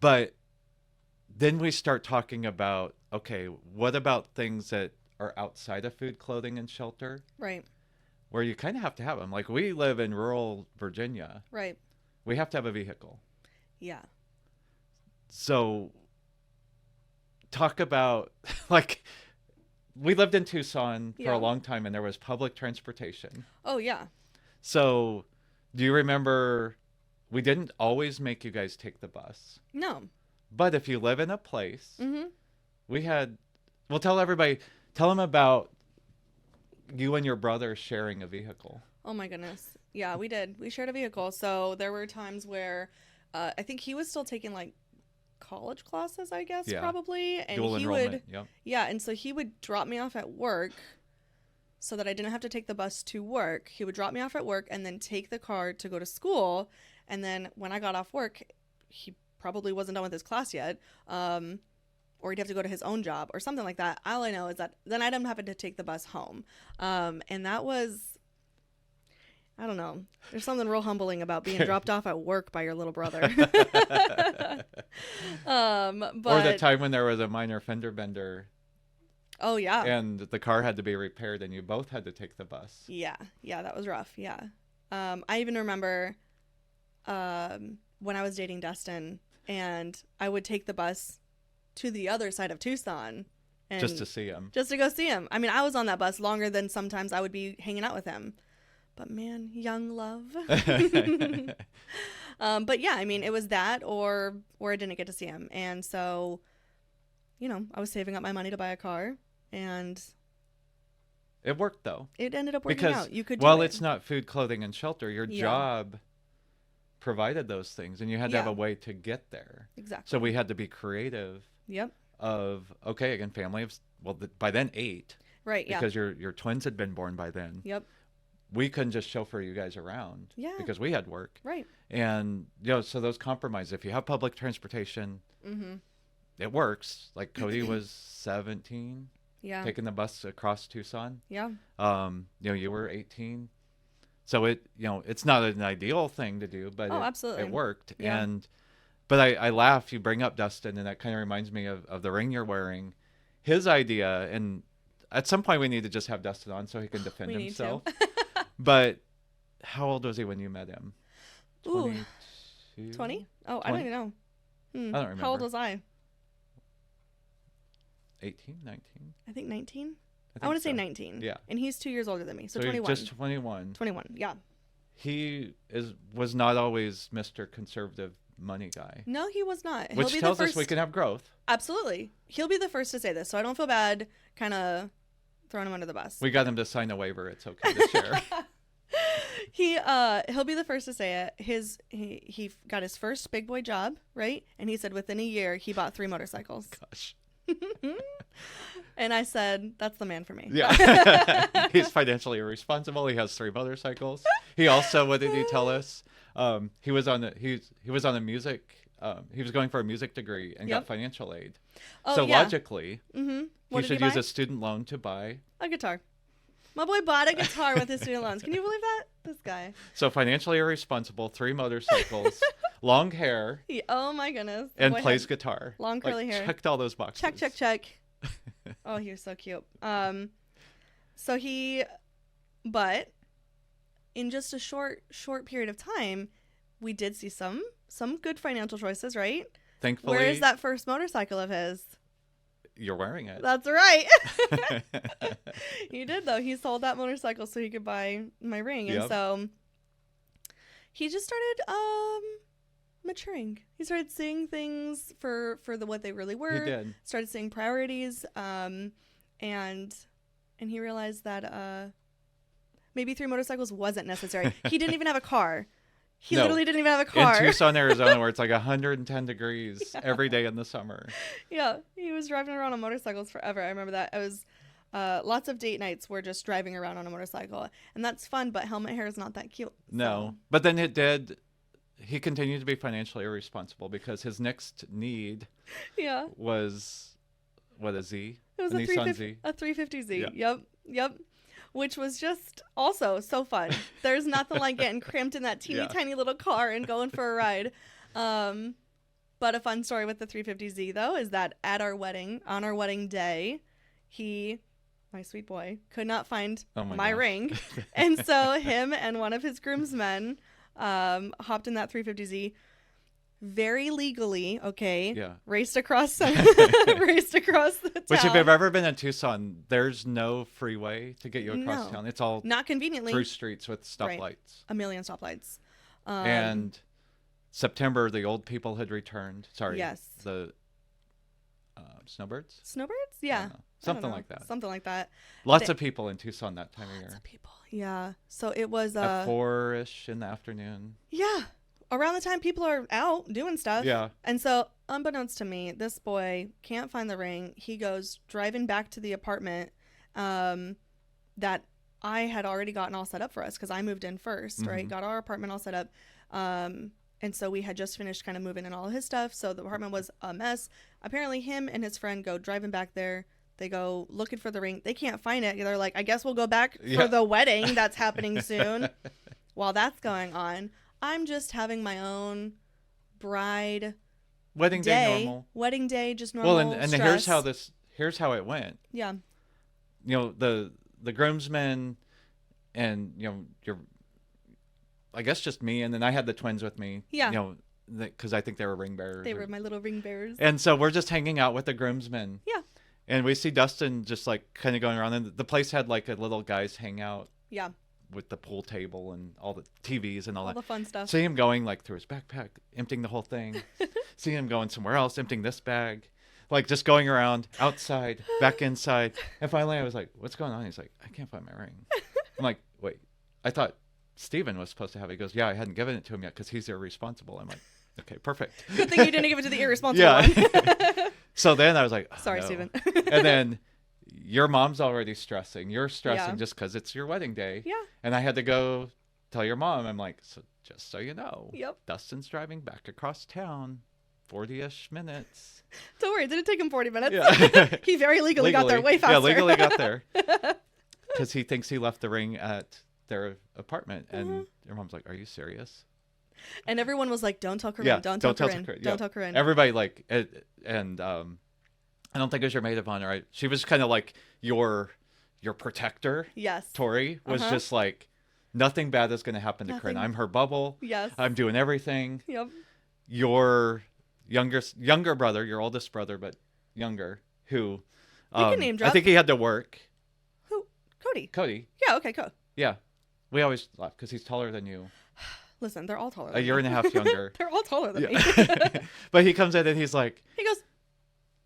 But then we start talking about, okay, what about things that are outside of food, clothing, and shelter.
Right.
Where you kind of have to have them. Like we live in rural Virginia.
Right.
We have to have a vehicle.
Yeah.
So talk about we lived in Tucson for a long time and there was public transportation.
Oh, yeah.
So do you remember we didn't always make you guys take the bus?
No.
But if you live in a place, we had, tell them about you and your brother sharing a vehicle.
Oh my goodness. Yeah, we did. We shared a vehicle. So there were times where I think he was still taking college classes, I guess, probably. And
dual enrollment.
Yeah, and so he would drop me off at work so that I didn't have to take the bus to work. He would drop me off at work and then take the car to go to school. And then when I got off work, he probably wasn't done with his class yet. Or he'd have to go to his own job or something like that. All I know is that then I'd have to take the bus home. And that was, I don't know. There's something real humbling about being dropped off at work by your little brother.
Or the time when there was a minor fender bender.
Oh, yeah.
And the car had to be repaired and you both had to take the bus.
Yeah. Yeah, that was rough. Yeah. I even remember when I was dating Dustin and I would take the bus to the other side of Tucson. And
just to see him.
Just to go see him. I mean, I was on that bus longer than sometimes I would be hanging out with him. But man, young love. But yeah, I mean, it was that or I didn't get to see him. And so, I was saving up my money to buy a car and
it worked though.
It ended up working out. You could do it.
It's not food, clothing, and shelter. Your job provided those things and you had to have a way to get there.
Exactly.
So we had to be creative.
Yep.
Again, family of, by then 8.
Right, yeah.
Because your twins had been born by then.
Yep.
We couldn't just chauffeur you guys around.
Yeah.
Because we had work.
Right.
And, so those compromises, if you have public transportation, it works. Like Cody was 17.
Yeah.
Taking the bus across Tucson.
Yeah.
You were 18. So it's not an ideal thing to do, but
absolutely.
It worked.
Yeah.
But I laugh, you bring up Dustin, and that kind of reminds me of the ring you're wearing. His idea, and at some point we need to just have Dustin on so he can defend himself. But how old was he when you met him? 22? 22.
20? Oh,
20?
I don't even know.
I don't remember.
How old was I?
18, 19?
I think 19. I
think
want to say
so.
19.
Yeah.
And he's 2 years older than me, so
he's
21.
just 21.
21, yeah.
He was not always Mr. Conservative money guy.
No, he was not.
Which
He'll be
tells
the first...
us we can have growth.
Absolutely. He'll be the first to say this, so I don't feel bad kind of throwing him under the bus.
We got him to sign a waiver. It's okay to share.
He'll be the first to say it. He got his first big boy job, right? And he said within a year he bought 3 motorcycles.
Gosh.
And I said, that's the man for me.
Yeah. He's financially irresponsible. He has 3 motorcycles. He also, what did he tell us? He was on a music. He was going for a music degree and got financial aid.
Oh,
so
yeah.
logically, he should use a student loan to buy
a guitar. My boy bought a guitar with his student loans. Can you believe that? This guy.
So financially irresponsible, 3 motorcycles, long hair.
Oh my goodness.
And plays guitar.
Long curly hair.
Checked all those boxes.
Check. Oh, he was so cute. But in just a short period of time, we did see some good financial choices, right?
Thankfully.
Where is that first motorcycle of his?
You're wearing it.
That's right. He did, though. He sold that motorcycle so he could buy my ring.
Yep.
And so he just started maturing. He started seeing things for what they really were.
He did.
Started seeing priorities. And he realized that maybe 3 motorcycles wasn't necessary. He didn't even have a car. He literally didn't even have a car.
In Tucson, Arizona, where it's like 110 degrees every day in the summer.
Yeah, he was driving around on motorcycles forever. I remember that. It was lots of date nights were just driving around on a motorcycle. And that's fun, but helmet hair is not that cute.
No.
So.
But then he continued to be financially irresponsible because his next need was, what, a Z?
It was a
Nissan Z.
A 350Z.
Yeah.
Yep. Which was just also so fun. There's nothing like getting cramped in that teeny tiny little car and going for a ride. But a fun story with the 350Z, though, is that on our wedding day, my sweet boy, could not find my ring. And so him and one of his groomsmen hopped in that 350Z very legally, raced across the town.
Which, if you've ever been in Tucson, there's no freeway to get you across town. It's all
not conveniently
through streets with stoplights.
Right. A million stoplights.
And September, the old people had returned. Sorry.
Yes.
The snowbirds?
Snowbirds? Yeah.
Something like that.
Something like that.
Lots of people in Tucson that time of year.
Lots of people. Yeah. So it was
at 4-ish in the afternoon.
Yeah. Around the time people are out doing stuff.
Yeah.
And so, unbeknownst to me, this boy can't find the ring. He goes driving back to the apartment that I had already gotten all set up for us because I moved in first, right? Got our apartment all set up. And so we had just finished kind of moving in all of his stuff. So the apartment was a mess. Apparently him and his friend go driving back there. They go looking for the ring. They can't find it. They're like, I guess we'll go back for the wedding that's happening soon. While that's going on, I'm just having my own bride
wedding day normal.
Wedding day, just normal.
Well, and here's how it went.
Yeah.
You know, the groomsmen and, you know, I guess just me, and then I had the twins with me.
Yeah.
You know, because I think they were ring bearers.
They were my little ring bearers.
And so we're just hanging out with the groomsmen.
Yeah.
And we see Dustin just like kind of going around, and the place had like a little guys hangout.
Yeah.
With the pool table and all the TVs and all that.
All the fun stuff.
See him going like through his backpack, emptying the whole thing. See him going somewhere else, emptying this bag. Like just going around outside, back inside. And finally I was like, what's going on? He's like, I can't find my ring. I'm like, wait, I thought Steven was supposed to have it. He goes, yeah, I hadn't given it to him yet because he's irresponsible. I'm like, okay, perfect.
Good thing you didn't give it to the irresponsible one.
So then I was like,
sorry,
no.
Steven.
And then your mom's already stressing. You're stressing just because it's your wedding day.
Yeah.
And I had to go tell your mom. I'm like, so just so you know,
yep.
Dustin's driving back across town, 40-ish minutes.
Don't worry, it didn't take him 40 minutes.
Yeah.
He very legally got there way faster.
Yeah, legally got there. Because he thinks he left the ring at their apartment. And your mom's like, are you serious?
And everyone was like, don't tell Corinne. Don't tell Corinne. Don't tell Corinne.
Everybody like, and I don't think it was your maid of honor. Right? She was kind of like your protector.
Yes.
Tori was just like, nothing bad is going to happen to Corinne. I'm her bubble.
Yes.
I'm doing everything.
Yep.
your younger brother, your oldest brother, but younger, who
can name drop.
I think he had to work.
Who? Cody.
Cody.
Yeah. Okay. Cool.
Yeah. We always laugh because he's taller than you.
Listen, they're all taller.
A year and a half younger.
They're all taller than me.
But he comes in and he's like,
he goes,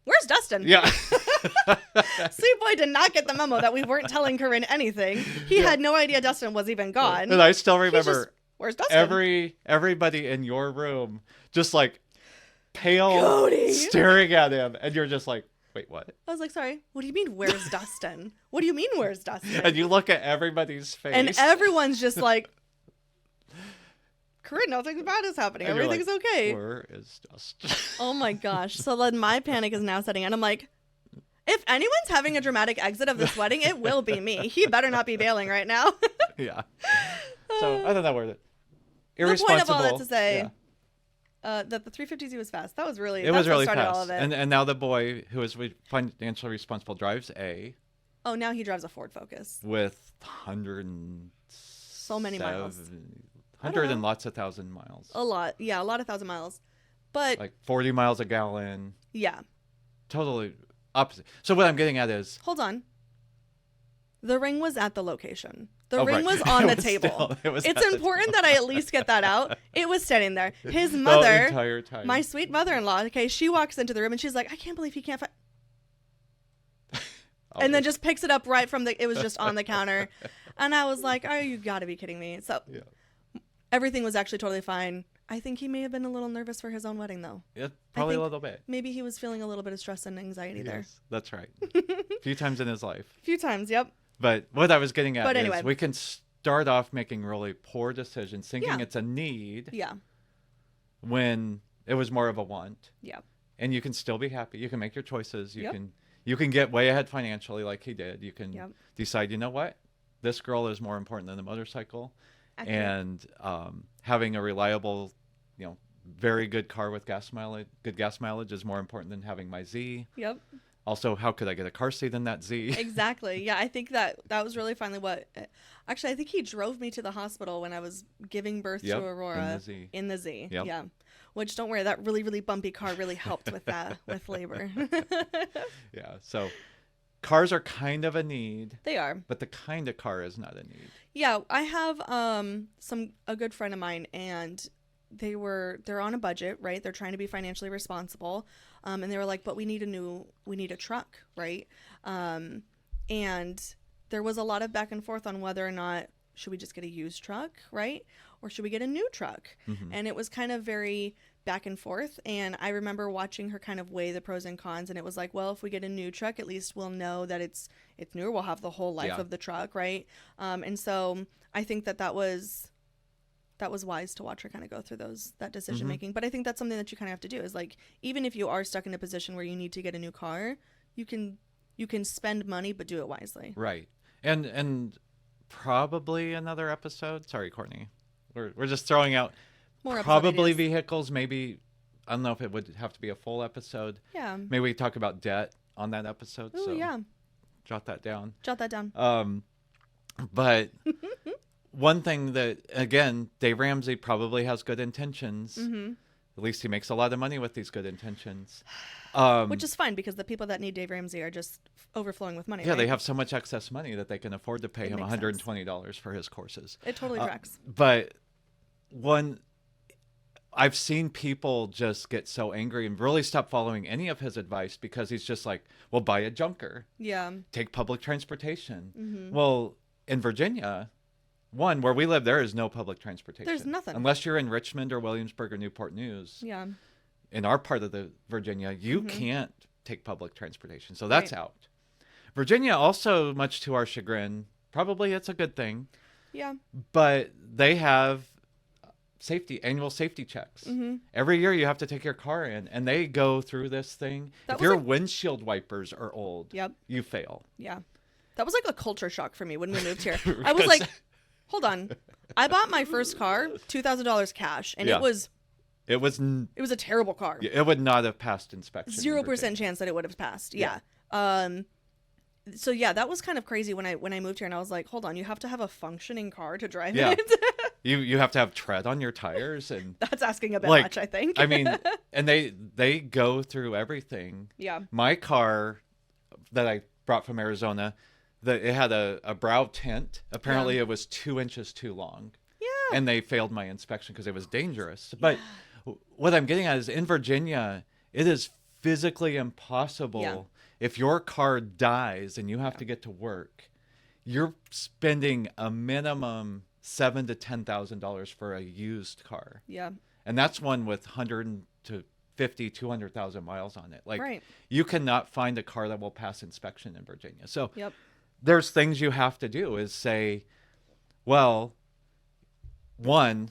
"Where's Dustin?"
Yeah.
Sweet boy did not get the memo that we weren't telling Corinne anything. He had no idea Dustin was even gone.
And I still remember
where's Dustin?
everybody in your room just like pale,
Cody!
staring at him, and you're just like, wait, what?
I was like, sorry, what do you mean, where's Dustin? What do you mean, where's Dustin?
And you look at everybody's face.
And everyone's just like, Corinne, nothing bad is happening.
And
Everything's
like,
okay.
Where is Dustin?
Oh my gosh. So then my panic is now setting in. I'm like, if anyone's having a dramatic exit of this wedding, it will be me. He better not be bailing right now.
Yeah. So I don't know where the
irresponsible. The point of all that to say,
yeah.
That the 350Z was fast. That was really.
It was really
fast.
fast.
All of it.
And now the boy who is financially responsible drives a.
Oh, now he drives a Ford Focus
with 100 and
so many miles.
100 and lots of thousand miles.
A lot. Yeah, a lot of 1,000 miles. But
like 40 miles a gallon.
Yeah.
Totally opposite. So what I'm getting at is,
hold on. The ring was at the location. The
right.
ring was on the table. It's important that I at least get that out. It was standing there. His mother,
the entire time.
My sweet mother-in-law, okay, she walks into the room and she's like, I can't believe he can't find. And then just picks it up right from it was just on the counter. And I was like, oh, you gotta be kidding me. So
yeah.
Everything was actually totally fine. I think he may have been a little nervous for his own wedding, though.
Yeah, probably a little bit.
Maybe he was feeling a little bit of stress and anxiety there.
That's right. A few times in his life.
A few times, yep.
But what I was getting at
anyway.
is we can start off making really poor decisions, thinking it's a need.
Yeah.
When it was more of a want.
Yeah.
And you can still be happy. You can make your choices. You can get way ahead financially like he did. You can decide, you know what? This girl is more important than the motorcycle. Accurate. And having a reliable, very good car with good gas mileage is more important than having my Z.
Yep.
Also, how could I get a car seat in that Z?
Exactly. Yeah, I think that was really finally what. Actually, I think he drove me to the hospital when I was giving birth to Aurora in the Z.
Yep.
Yeah. Which, don't worry, that really, really bumpy car really helped with that, with labor.
Yeah. So cars are kind of a need.
They are.
But the kind of car is not a need.
Yeah. I have a good friend of mine, and they're on a budget, right? They're trying to be financially responsible. And they were like, but we need a truck, right? And there was a lot of back and forth on whether or not should we just get a used truck, right? Or should we get a new truck? Mm-hmm. And it was kind of very back and forth. And I remember watching her kind of weigh the pros and cons. And it was like, well, if we get a new truck, at least we'll know that it's newer. We'll have the whole life of the truck, right? And so I think that was wise to watch her kind of go through that decision making. But I think that's something that you kind of have to do is like, even if you are stuck in a position where you need to get a new car, you can spend money, but do it wisely.
Right. And probably another episode. Sorry, Courtney. We're just throwing out more probably vehicles. Maybe, I don't know if it would have to be a full episode.
Yeah.
Maybe we talk about debt on that episode.
Oh, yeah.
Jot that down. But one thing that, again, Dave Ramsey probably has good intentions. Mm-hmm. At least he makes a lot of money with these good intentions.
Which is fine because the people that need Dave Ramsey are just overflowing with money.
Yeah,
right?
They have so much excess money that they can afford to pay him $120 for his courses.
It totally tracks.
But I've seen people just get so angry and really stop following any of his advice because he's just like, well, buy a junker.
Yeah.
Take public transportation. Mm-hmm. Well, in Virginia, where we live, there is no public transportation.
There's nothing.
Unless you're in Richmond or Williamsburg or Newport News.
Yeah.
In our part of the Virginia, you can't take public transportation. So that's out. Virginia also, much to our chagrin, probably it's a good thing.
Yeah.
But they have annual safety checks. Mm-hmm. Every year you have to take your car in, and they go through this thing. If your windshield wipers are old, you fail.
Yeah. That was like a culture shock for me when we moved here. I was like, hold on. I bought my first car, $2,000 cash, and it was a terrible car.
It would not have passed inspection.
0% chance that it would have passed. Yeah. So yeah, that was kind of crazy when I moved here, and I was like, hold on, you have to have a functioning car to drive it.
You have to have tread on your tires, and
That's asking a bit
like,
much, I think.
I mean, and they go through everything.
Yeah.
My car that I brought from Arizona, it had a brow tint. Apparently, it was 2 inches too long.
Yeah.
And they failed my inspection because it was dangerous. But what I'm getting at is in Virginia, it is physically impossible if your car dies and you have to get to work. You're spending a minimum $7,000 to $10,000 for a used car.
Yeah.
And that's one with 200,000 miles on it. Like,
right.
you cannot find a car that will pass inspection in Virginia. So
there's
things you have to do is say, well, one,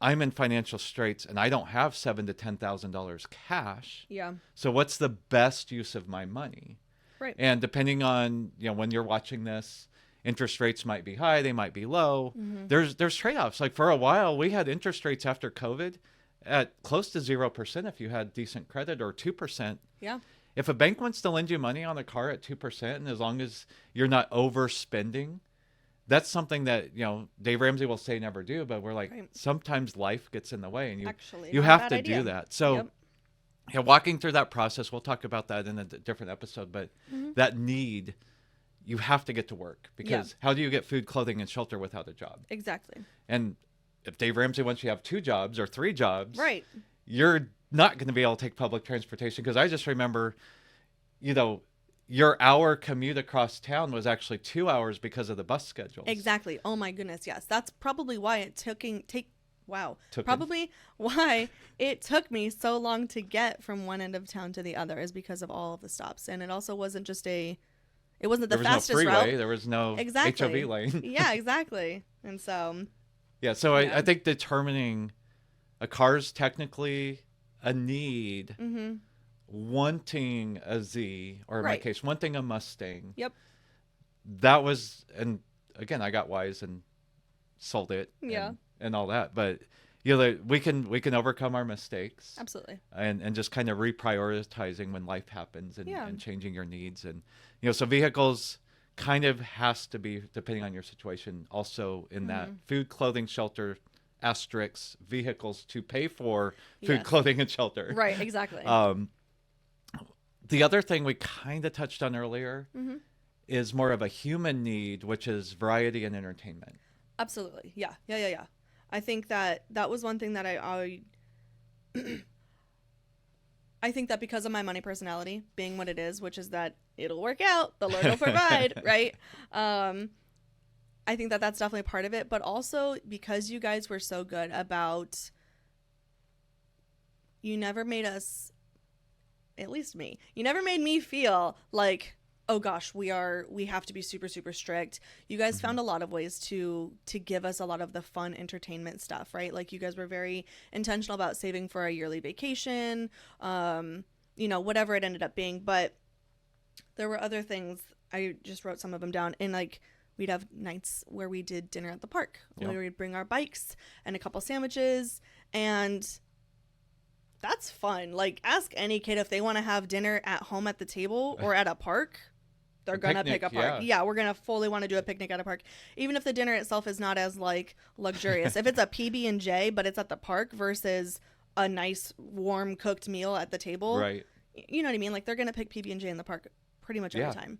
I'm in financial straits and I don't have $7,000 to $10,000 cash.
Yeah.
So what's the best use of my money?
Right.
And depending on, when you're watching this, interest rates might be high, they might be low.
Mm-hmm.
There's trade-offs. Like for a while, we had interest rates after COVID at close to 0% if you had decent credit, or 2%.
Yeah.
If a bank wants to lend you money on a car at 2%, and as long as you're not overspending, that's something that, Dave Ramsey will say never do, but we're like, sometimes life gets in the way, and you have to do that. So walking through that process, we'll talk about that in a different episode, but that need, you have to get to work, because how do you get food, clothing, and shelter without a job?
Exactly.
And if Dave Ramsey wants you to have 2 jobs or 3 jobs,
right,
you're not going to be able to take public transportation. Because I just remember, your hour commute across town was actually 2 hours because of the bus schedules.
Exactly. Oh my goodness, yes. That's probably why it took me so long to get from one end of town to the other, is because of all of the stops. And it also wasn't just it wasn't the fastest
route. There was no freeway.
route.
There was no HOV lane.
Yeah, exactly. And so.
Yeah, so I think determining a car's technically a need, wanting a Z, or in my case, wanting a Mustang.
Yep.
That was, and again, I got wise and sold it.
Yeah.
And all that, but we can overcome our mistakes.
Absolutely.
And just kind of reprioritizing when life happens, and changing your needs, and so vehicles kind of has to be, depending on your situation, also in that food, clothing, shelter, asterisks, vehicles to pay for food, clothing, and shelter.
Right, exactly.
The other thing we kind of touched on earlier is more of a human need, which is variety and entertainment.
Absolutely. Yeah. I think that was one thing that I think that because of my money personality being what it is, which is that it'll work out, the Lord will provide, right? I think that that's definitely part of it, but also because you guys were so good about, you never made us, at least me, you never made me feel like, oh gosh, we have to be super, super strict. You guys found a lot of ways to give us a lot of the fun entertainment stuff, right? Like, you guys were very intentional about saving for a yearly vacation, whatever it ended up being. But there were other things. I just wrote some of them down. And like, we'd have nights where we did dinner at the park, where we'd bring our bikes and a couple sandwiches, and that's fun. Like, ask any kid if they want to have dinner at home at the table or at a park. They're going to pick a park. Yeah, we're going to fully want to do a picnic at a park. Even if the dinner itself is not as, like, luxurious. If it's a PB&J, but it's at the park versus a nice, warm, cooked meal at the table.
Right.
You know what I mean? Like, they're going to pick PB&J in the park pretty much every time.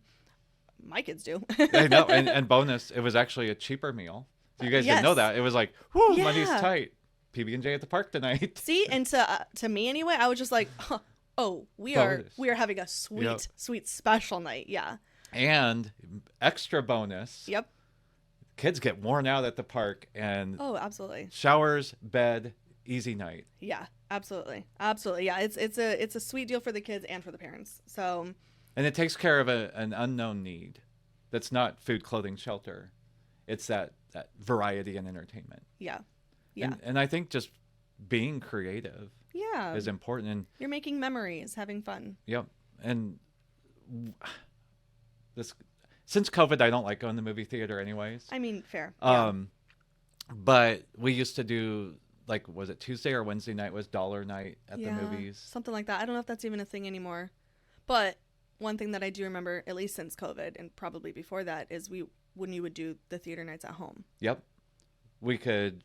My kids do.
I know. And bonus, it was actually a cheaper meal. So you guys didn't know that. It was like, whew, money's tight. PB&J at the park tonight.
See? And to me, anyway, I was just like, we are having a sweet special night. Yeah.
And extra bonus.
Yep.
Kids get worn out at the park, and
absolutely.
Showers, bed, easy night.
Yeah, absolutely. Yeah, it's a sweet deal for the kids and for the parents. So.
And it takes care of an unknown need. That's not food, clothing, shelter. It's that variety and entertainment.
Yeah. Yeah.
And I think just being creative. Is important. And
you're making memories, having fun.
Yep. And since COVID, I don't like going to the movie theater anyways.
I mean, fair.
But we used to do, like, was it Tuesday or Wednesday night was dollar night at the movies?
Something like that. I don't know if that's even a thing anymore. But one thing that I do remember, at least since COVID and probably before that, is when you would do the theater nights at home.
Yep. We could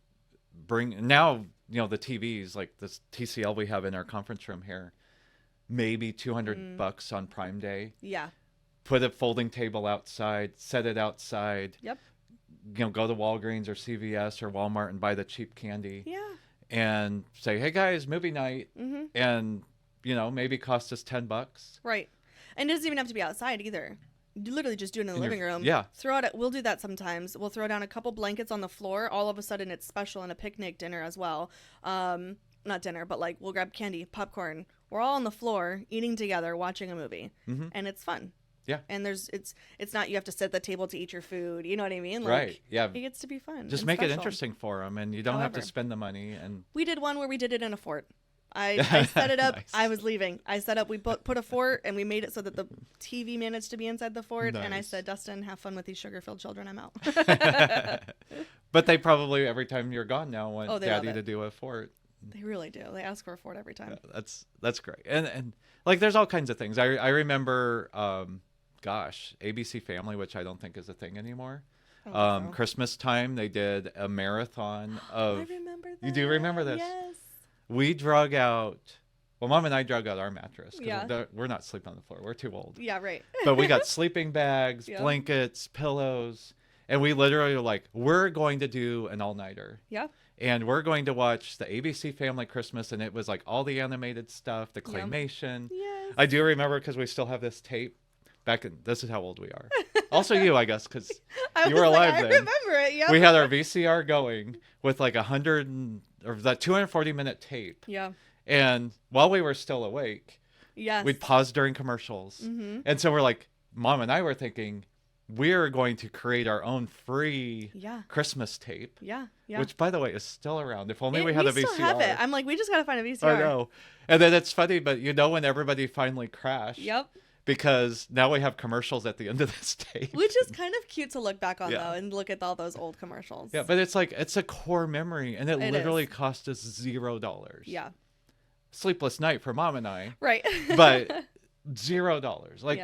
bring now, the TVs like this TCL we have in our conference room here, maybe $200 on Prime Day.
Yeah.
Put a folding table outside, set it outside.
Yep.
Go to Walgreens or CVS or Walmart and buy the cheap candy.
Yeah.
And say, hey guys, movie night.
Mm-hmm.
And, maybe cost us $10.
Right. And it doesn't even have to be outside either. You literally just do it in the living room.
Yeah.
We'll do that sometimes. We'll throw down a couple blankets on the floor. All of a sudden it's special, and a picnic dinner as well. Not dinner, but like we'll grab candy, popcorn. We're all on the floor eating together, watching a movie.
Mm-hmm.
And it's fun.
Yeah.
And it's not you have to sit at the table to eat your food. You know what I mean? Like,
right. Yeah.
It gets to be fun.
Just make it interesting for them, and you don't have to spend the money. And
we did one where we did it in a fort. I set it up. Nice. I was leaving. I set up. We put a fort, and we made it so that the TV managed to be inside the fort. Nice. And I said, Dustin, have fun with these sugar-filled children. I'm out.
But they probably every time you're gone now want Daddy to do a fort.
They really do. They ask for a fort every time.
Yeah, that's great. And like there's all kinds of things. I remember. ABC Family, which I don't think is a thing anymore. Christmas time, they did a marathon of.
I remember that.
You do remember this?
Yes.
We drug out. Well, Mom and I drug out our mattress.
Yeah.
We're not sleeping on the floor. We're too old.
Yeah, right.
But we got sleeping bags,
yeah.
blankets, pillows, and we literally were like, we're going to do an all-nighter.
Yeah.
And we're going to watch the ABC Family Christmas, and it was like all the animated stuff, the claymation.
Yes.
I do remember because we still have this tape. This is how old we are. Also you, I guess, because you were alive then.
I remember it, yeah.
We had our VCR going with like 240-minute tape.
Yeah.
And while we were still awake, we'd pause during commercials.
Mm-hmm.
And so we're like, Mom and I were thinking, we're going to create our own free Christmas tape.
Yeah, yeah.
Which, by the way, is still around. If only we had a VCR.
We still have it. I'm like, we just got to find a VCR.
I know. And then it's funny, but when everybody finally crashed.
Yep.
Because now we have commercials at the end of this tape.
Which is kind of cute to look back on, though, and look at all those old commercials.
Yeah, but it's like, it's a core memory, and it literally cost us $0.
Yeah.
Sleepless night for Mom and I.
Right.
But $0. Like,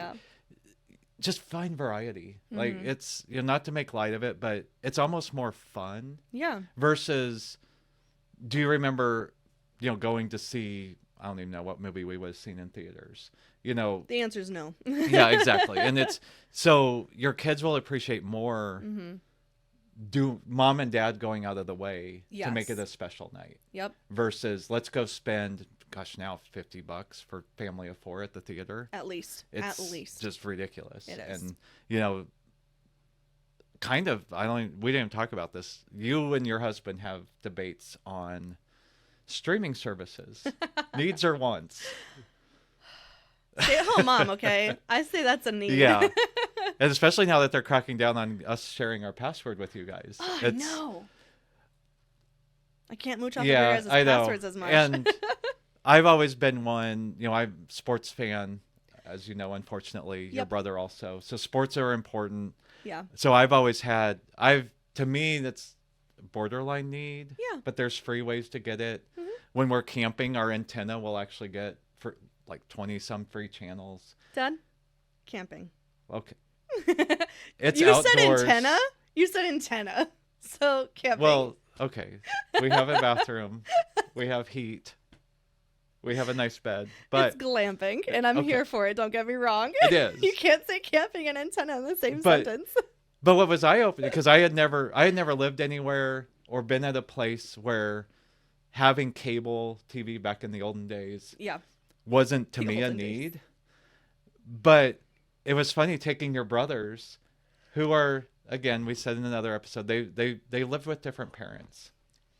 just find variety. Mm-hmm. Like, it's, not to make light of it, but it's almost more fun.
Yeah.
Versus, do you remember, going to see, I don't even know what movie we would have seen in theaters.
The answer is no.
Yeah, exactly. And it's so your kids will appreciate more do Mom and Dad going out of the way to make it a special night.
Yep.
Versus let's go spend now $50 for family of 4 at the theater.
At least.
It's just ridiculous.
It is.
And kind of we didn't talk about this. You and your husband have debates on streaming services. Needs or wants.
Stay-at-home mom, okay? I say that's a need.
Yeah. And especially now that they're cracking down on us sharing our password with you guys.
Oh, no. I can't mooch off your guys' passwords as much.
And I've always been one, I'm a sports fan, as you know, unfortunately. Your brother also. So sports are important.
Yeah.
So I've always had, to me, that's borderline need.
Yeah.
But there's free ways to get it. Mm-hmm. When we're camping, our antenna will actually get for like 20-some free channels.
Dad? Camping.
Okay. It's
you
outdoors.
said antenna? You said antenna. So camping.
Well, okay. We have a bathroom. We have heat. We have a nice bed. But
it's glamping, and I'm here for it. Don't get me wrong.
It is.
You can't say camping and antenna in the same sentence.
But what was eye-opening, because I had never lived anywhere or been at a place where having cable TV back in the olden days wasn't to me a need. Days. But it was funny taking your brothers, who are, again, we said in another episode, they live with different parents.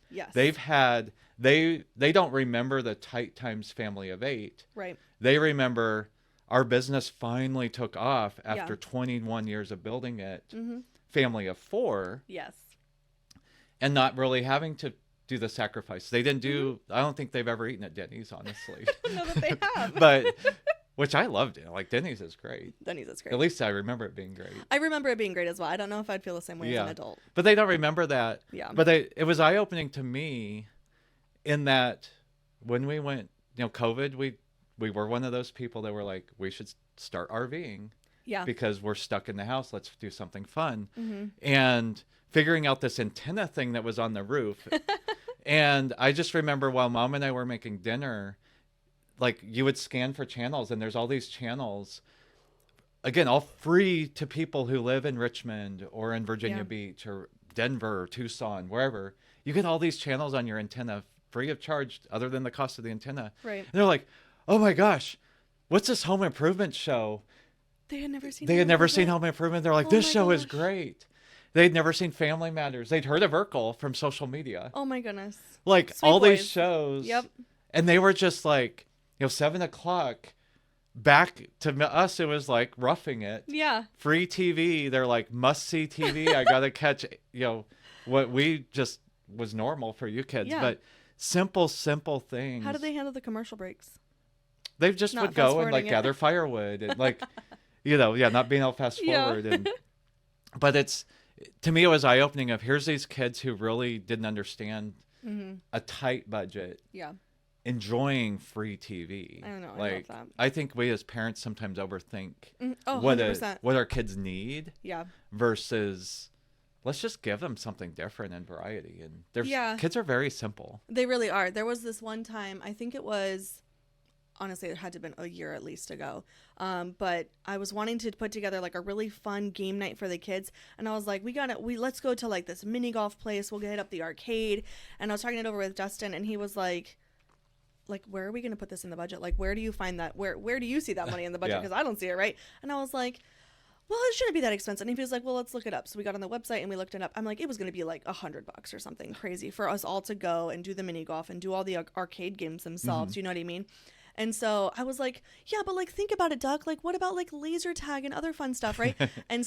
Yes.
They don't remember the tight times family of 8.
Right.
They remember our business finally took off after 21 years of building it. Mm-hmm. Family of 4.
Yes.
And not really having to do the sacrifice. They didn't do, I don't think they've ever eaten at Denny's, honestly.
No, that they have.
But, which I loved it. Like, Denny's is great.
Denny's is great.
At least I remember it being great.
I remember it being great as well. I don't know if I'd feel the same way as an adult.
But they don't remember that.
Yeah.
But it was eye-opening to me in that when we went, COVID, we were one of those people that were like, we should start RVing.
Yeah.
Because we're stuck in the house. Let's do something fun.
Mm-hmm.
And figuring out this antenna thing that was on the roof. And I just remember while Mom and I were making dinner, like you would scan for channels, and there's all these channels, again, all free to people who live in Richmond or in Virginia
Yeah.
Beach or Denver or Tucson, wherever. You get all these channels on your antenna free of charge, other than the cost of the antenna.
Right.
And they're like, oh my gosh, what's this home improvement show?
They had never seen.
They had
Home
never seen
Improvement.
Home Improvement. They're like,
Oh
this
my
show is
gosh.
great. They'd never seen Family Matters. They'd heard of Urkel from social media.
Oh my goodness.
Like
Sweet
all these
boys.
shows.
Yep.
And they were just like, 7 o'clock. Back to us, it was like Roughing It.
Yeah.
Free TV. They're like must see TV. I gotta catch, what we just was normal for you kids.
Yeah.
But simple things.
How do they handle the commercial breaks?
They just
Not
would go and like
fast-forwarding it.
gather firewood and like, not being able to fast
Yeah.
forward. And but to me, it was eye opening of here's these kids who really didn't understand a tight budget,
Yeah.
enjoying free TV.
I don't know. I
Like
love that.
I think we as parents sometimes overthink
Oh,
what
100%.
what our kids need
Yeah.
versus let's just give them something different and variety. And kids are very simple.
They really are. There was this one time, I think it was, honestly, it had to have been a year at least ago. But I was wanting to put together like a really fun game night for the kids. And I was like, let's go to like this mini golf place. We'll hit up the arcade. And I was talking it over with Justin, and he was like, where are we going to put this in the budget? Like, where do you find that? Where do you see that money in the budget?
Yeah.
Because I don't see it, right? And I was like, well, it shouldn't be that expensive. And he was like, well, let's look it up. So we got on the website and we looked it up. I'm like, it was going to be like $100 or something crazy for us all to go and do the mini golf and do all the arcade games themselves. You know what I mean? And so I was like, yeah, but like, think about it, Duck. Like, what about like laser tag and other fun stuff, right? And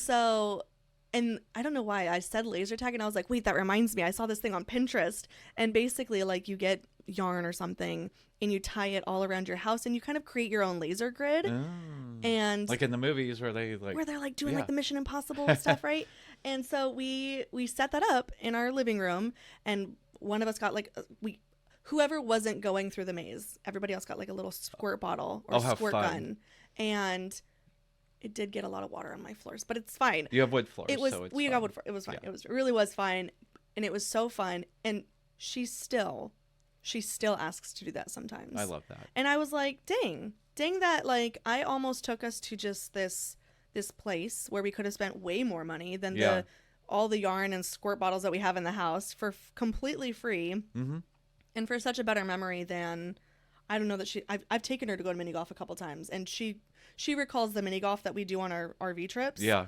I don't know why I said laser tag, and I was like, wait, that reminds me. I saw this thing on Pinterest, and basically like you get yarn or something and you tie it all around your house and you kind of create your own laser grid.
Oh.
And
Like in the movies where they're like
doing like the Mission Impossible stuff, right? And so we set that up in our living room, and one of us got like whoever wasn't going through the maze, everybody else got like a little squirt bottle or
how
squirt
fun.
gun, and it did get a lot of water on my floors, but it's fine.
You have wood floors.
It was
so it's
we
fine.
got wood floor. It was fine.
Yeah.
It really was fine, and it was so fun. And she still asks to do that sometimes.
I love that.
And I was like, dang that, like, I almost took us to just this place where we could have spent way more money than all the yarn and squirt bottles that we have in the house for completely free, and for such a better memory than, I don't know that I've taken her to go to mini golf a couple times, and she recalls the mini golf that we do on our RV trips.
Yeah.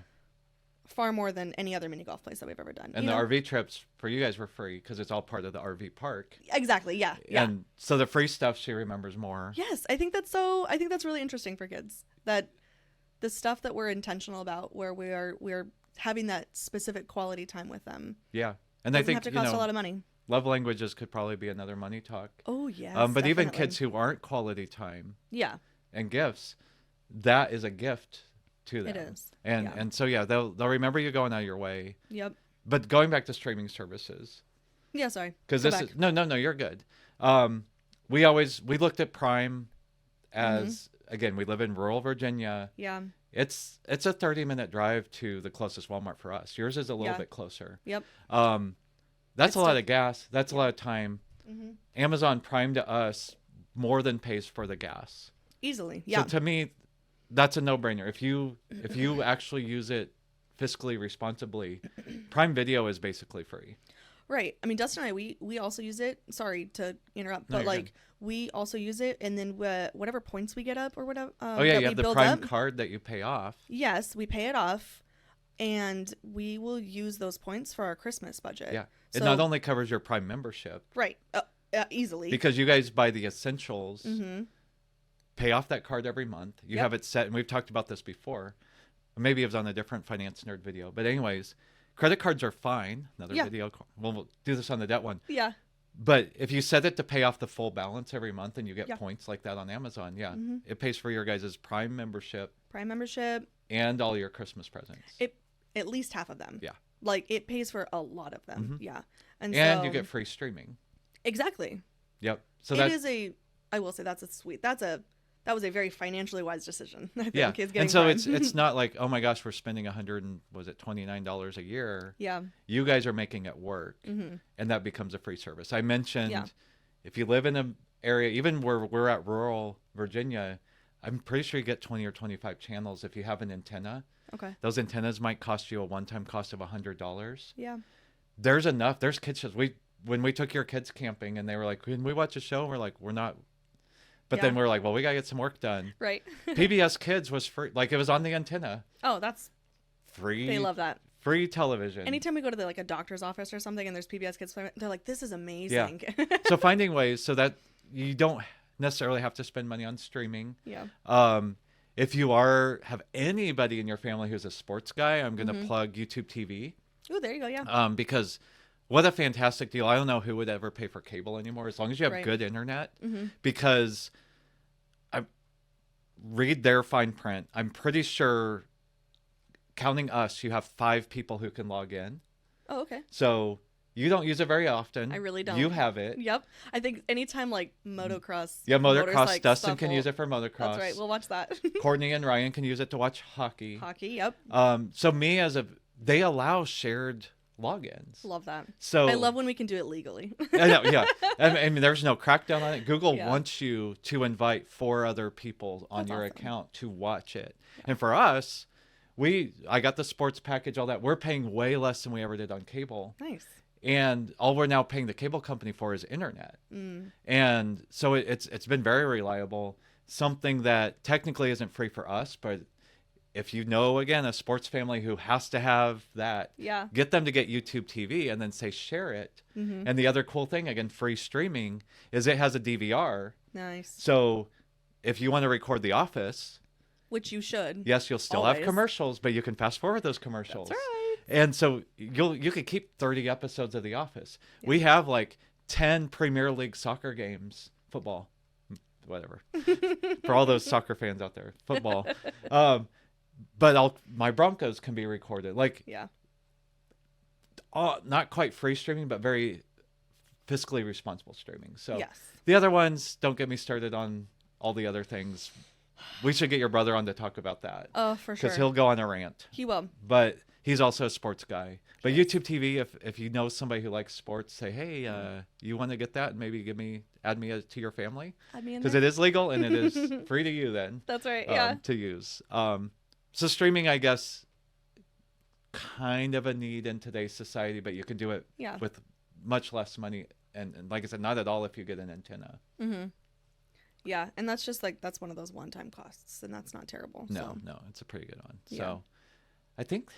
Far more than any other mini golf place that we've ever done.
And the RV trips for you guys were free because it's all part of the RV park.
Exactly. Yeah. Yeah.
And so the free stuff she remembers more.
Yes, I think that's really interesting for kids, that the stuff that we're intentional about, where we're having that specific quality time with them.
Yeah. And
Doesn't
I think
have to cost a lot of money.
Love languages could probably be another money talk.
Oh yes.
But even
definitely.
kids who aren't quality time
Yeah.
and gifts, that is a gift to them.
It is.
And so they'll remember you going out of your way.
Yep.
But going back to streaming services.
Yeah, sorry.
Because
Go
this
back.
is no, you're good. We looked at Prime as again, we live in rural Virginia.
Yeah.
It's a 30-minute drive to the closest Walmart for us. Yours is a little bit closer.
Yep.
That's a lot of gas. That's a lot of time.
Mm-hmm.
Amazon Prime to us more than pays for the gas.
Easily. Yeah.
So to me, that's a no-brainer. If you actually use it fiscally responsibly, Prime Video is basically free.
Right. I mean, Dustin and I, we also use it. Sorry to interrupt,
No,
but
you're
like
good.
we also use it, and then whatever points we get up or whatever.
Oh yeah,
that
you
we
have the
build
Prime
up,
card that you pay off.
Yes, we pay it off, and we will use those points for our Christmas budget.
Yeah. It
So,
not only covers your Prime membership,
right, easily.
because you guys buy the essentials,
Mm-hmm.
pay off that card every month. You
Yep.
have it set, and we've talked about this before. Maybe it was on a different finance nerd video. But anyways, credit cards are fine. Another
Yeah.
video. We'll do this on the debt one.
Yeah.
But if you set it to pay off the full balance every month and you get
Yeah.
points like that on Amazon,
Mhm.
it pays for your guys' Prime membership
Prime membership,
and all your Christmas presents.
at least half of them.
Yeah.
Like it pays for a lot of them.
Mhm.
Yeah. And
And
so,
you get free streaming.
exactly.
Yep. So
It
that
is I will say that's a That was a very financially wise decision. I think
Yeah.
is getting
And so
Prime.
it's not like, oh my gosh, we're spending $29 a year.
Yeah.
You guys are making it work,
Mm-hmm.
and that becomes a free service. I mentioned
Yeah.
if you live in an area, even where we're at rural Virginia, I'm pretty sure you get 20 or 25 channels if you have an antenna.
Okay.
Those antennas might cost you a one-time cost of $100.
Yeah.
There's enough. There's kids shows. When we took your kids camping and they were like, can we watch a show? And we're like, we're not. But then we're like, well, we got to get some work done.
Right.
PBS Kids was free. Like, it was on the antenna.
Oh, that's
Free.
they love that.
Free television.
Anytime we go to like a doctor's office or something and there's PBS Kids, they're like, this is amazing.
Yeah. So finding ways so that you don't necessarily have to spend money on streaming.
Yeah.
If you have anybody in your family who's a sports guy, I'm going to plug YouTube TV.
Oh, there you go. Yeah.
Because what a fantastic deal. I don't know who would ever pay for cable anymore as long as you have
Right.
good internet.
Mm-hmm.
Because I read their fine print. I'm pretty sure, counting us, you have 5 people who can log in.
Oh, okay.
So you don't use it very often.
I really don't.
You have it.
Yep. I think anytime like motocross.
Yeah, motocross.
motorcycle
Dustin
stuff
can
will-
use it for motocross.
That's right. We'll watch that.
Courtney and Ryan can use it to watch hockey.
Hockey. Yep.
So me they allow shared logins.
Love that.
So
I love when we can do it legally.
I know, yeah. I mean, there's no crackdown on it. Google
Yeah.
wants you to invite 4 other people on
That's
your
awesome.
account to watch it. Yeah. And for us, I got the sports package, all that. We're paying way less than we ever did on cable.
Nice.
And all we're now paying the cable company for is internet. And so it's been very reliable. Something that technically isn't free for us, but if you know, again, a sports family who has to have that,
Yeah.
get them to get YouTube TV and then say share it.
Mm-hmm.
And the other cool thing, again, free streaming, is it has a DVR.
Nice.
So if you want to record The Office,
Which you should.
yes, you'll still
Always.
have commercials, but you can fast forward those commercials.
That's right.
And so you could keep 30 episodes of The Office. Yeah. We have like 10 Premier League soccer games, football, whatever, for all those soccer fans out there, football. But my Broncos can be recorded. Like,
Yeah.
Not quite free streaming, but very fiscally responsible streaming. So
Yes.
the other ones, don't get me started on all the other things. We should get your brother on to talk about that.
Oh, for sure.
Because he'll go on a rant.
He will.
But he's also a sports guy. But YouTube TV, if you know somebody who likes sports, say, hey, you want to get that? And maybe add me to your family.
Add me in
Because
there.
it is legal and it is free to you then.
That's right. Yeah.
To use. So streaming, I guess, kind of a need in today's society, but you can do it
Yeah.
with much less money. And like I said, not at all if you get an antenna.
Mm-hmm. Yeah. And that's just like, that's one of those one-time costs. And that's not terrible.
No,
So.
it's a pretty good one.
Yeah.
So I think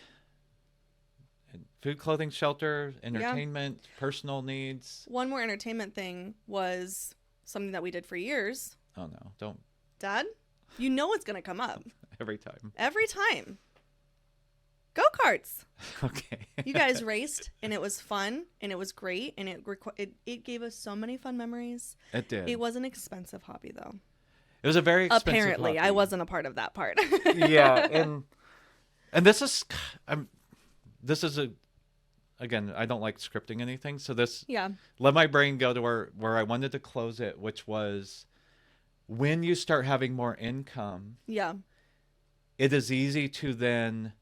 food, clothing, shelter, entertainment, personal needs.
One more entertainment thing was something that we did for years.
Oh, no, don't.
Dad, you know it's going to come up.
Every time.
Every time. Go-karts.
Okay.
You guys raced, and it was fun, and it was great, and it gave us so many fun memories.
It did.
It was an expensive hobby, though.
It was a very expensive
Apparently,
hobby.
I wasn't a part of that part.
Yeah, and this is again, I don't like scripting anything, so this
Yeah.
let my brain go to where I wanted to close it, which was when you start having more income,
Yeah.
it is easy to then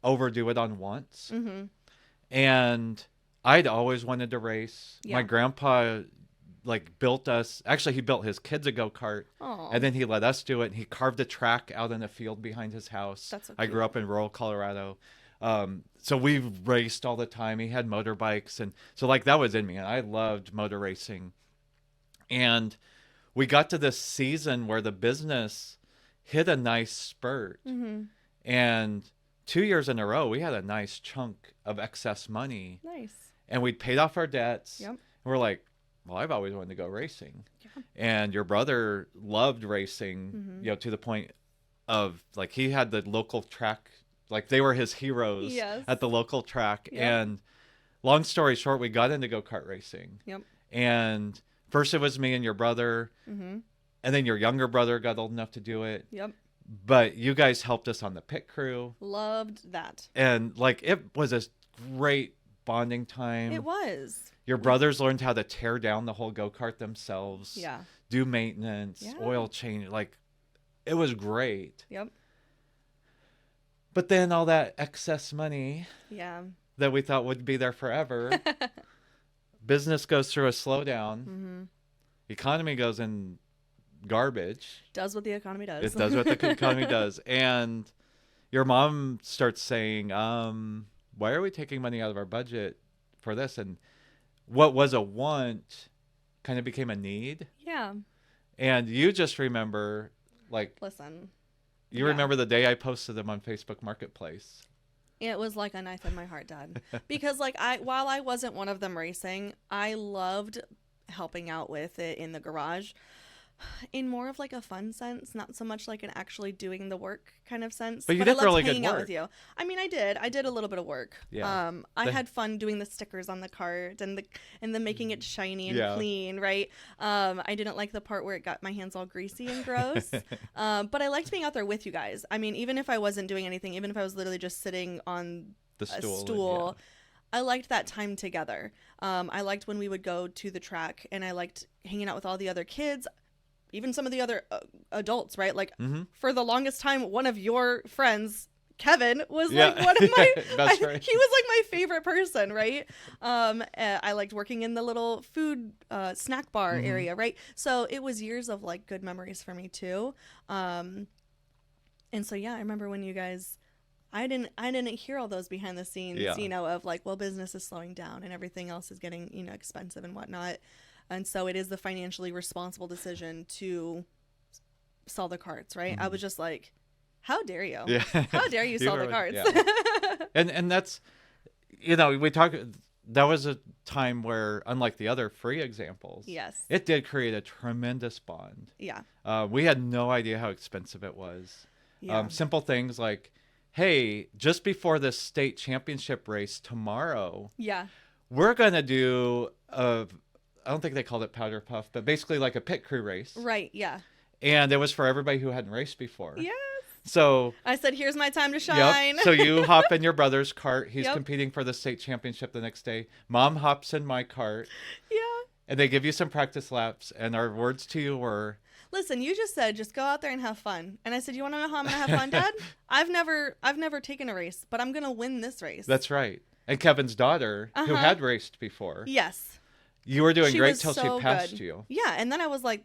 overdo it on once.
Mm-hmm.
And I'd always wanted to race.
Yeah.
My grandpa built us, actually he built his kids a go-kart.
Aw.
And then he let us do it, and he carved a track out in a field behind his house.
That's so
I grew
cute.
up in rural Colorado. So we raced all the time. He had motorbikes, and so that was in me, and I loved motor racing. And we got to this season where the business hit a nice spurt.
Mm-hmm.
And 2 years in a row, we had a nice chunk of excess money,
Nice.
and we'd paid off our debts.
Yep.
And we're like, well, I've always wanted to go racing.
Yeah.
And your brother loved racing,
Mm-hmm.
to the point of he had the local track, they were his heroes
Yes.
at the local track.
Yep.
And long story short, we got into go-kart racing.
Yep.
And first it was me and your brother,
Mm-hmm.
and then your younger brother got old enough to do it.
Yep.
But you guys helped us on the pit crew.
Loved that.
And it was a great bonding time.
It was.
Your brothers learned how to tear down the whole go-kart themselves.
Yeah.
do maintenance,
Yeah.
oil change. Like, it was great.
Yep.
But then all that excess money
Yeah.
that we thought would be there forever, business goes through a slowdown.
Mm-hmm.
Economy goes in garbage.
Does what the economy does.
It does what the economy does. And your mom starts saying, why are we taking money out of our budget for this? And what was a want kind of became a need.
Yeah.
And you just remember, like,
Listen.
you remember the day I posted them on Facebook Marketplace.
It was like a knife in my heart, Dad. Because, like, while I wasn't one of them racing, I loved helping out with it in the garage in more of like a fun sense, not so much like an actually doing the work kind of sense.
But you
I
did
loved
really good
hanging out
work.
with you. I mean, I did a little bit of work.
Yeah.
I had fun doing the stickers on the cart and the making it shiny and clean, right? I didn't like the part where it got my hands all greasy and gross. But I liked being out there with you guys. I mean, even if I wasn't doing anything, even if I was literally just sitting on
The
a
stool.
stool, I liked that time together. I liked when we would go to the track, and I liked hanging out with all the other kids, even some of the other adults, right? Like, for the longest time, one of your friends, Kevin, was like one of my
Best friend.
he was like my favorite person, right? I liked working in the little food snack bar area, right? So it was years of like good memories for me too. And so yeah, I remember when you guys, I didn't hear all those behind the scenes, you know, of like, well, business is slowing down and everything else is getting, you know, expensive and whatnot. And so it is the financially responsible decision to sell the carts, right? I was just like, how dare you?
Yeah.
How dare you sell the carts?
Yeah. and that's, you know, that was a time where, unlike the other free examples,
Yes.
it did create a tremendous bond.
Yeah.
We had no idea how expensive it was.
Yeah.
Simple things like, hey, just before this state championship race tomorrow,
Yeah.
we're going to do I don't think they called it powder puff, but basically like a pit crew race.
Right. Yeah.
And it was for everybody who hadn't raced before.
Yes.
So
I said, here's my time to shine.
Yep. So you hop in your brother's cart. He's
Yep.
competing for the state championship the next day. Mom hops in my cart.
Yeah.
And they give you some practice laps. And our words to you were,
Listen, you just said, just go out there and have fun. And I said, you want to know how I'm going to have fun, Dad? I've never taken a race, but I'm going to win this race.
that's right. And Kevin's daughter, who had raced before,
Yes.
you were doing
She
great
was
till
so
she passed
good.
you.
Yeah. And then I was like,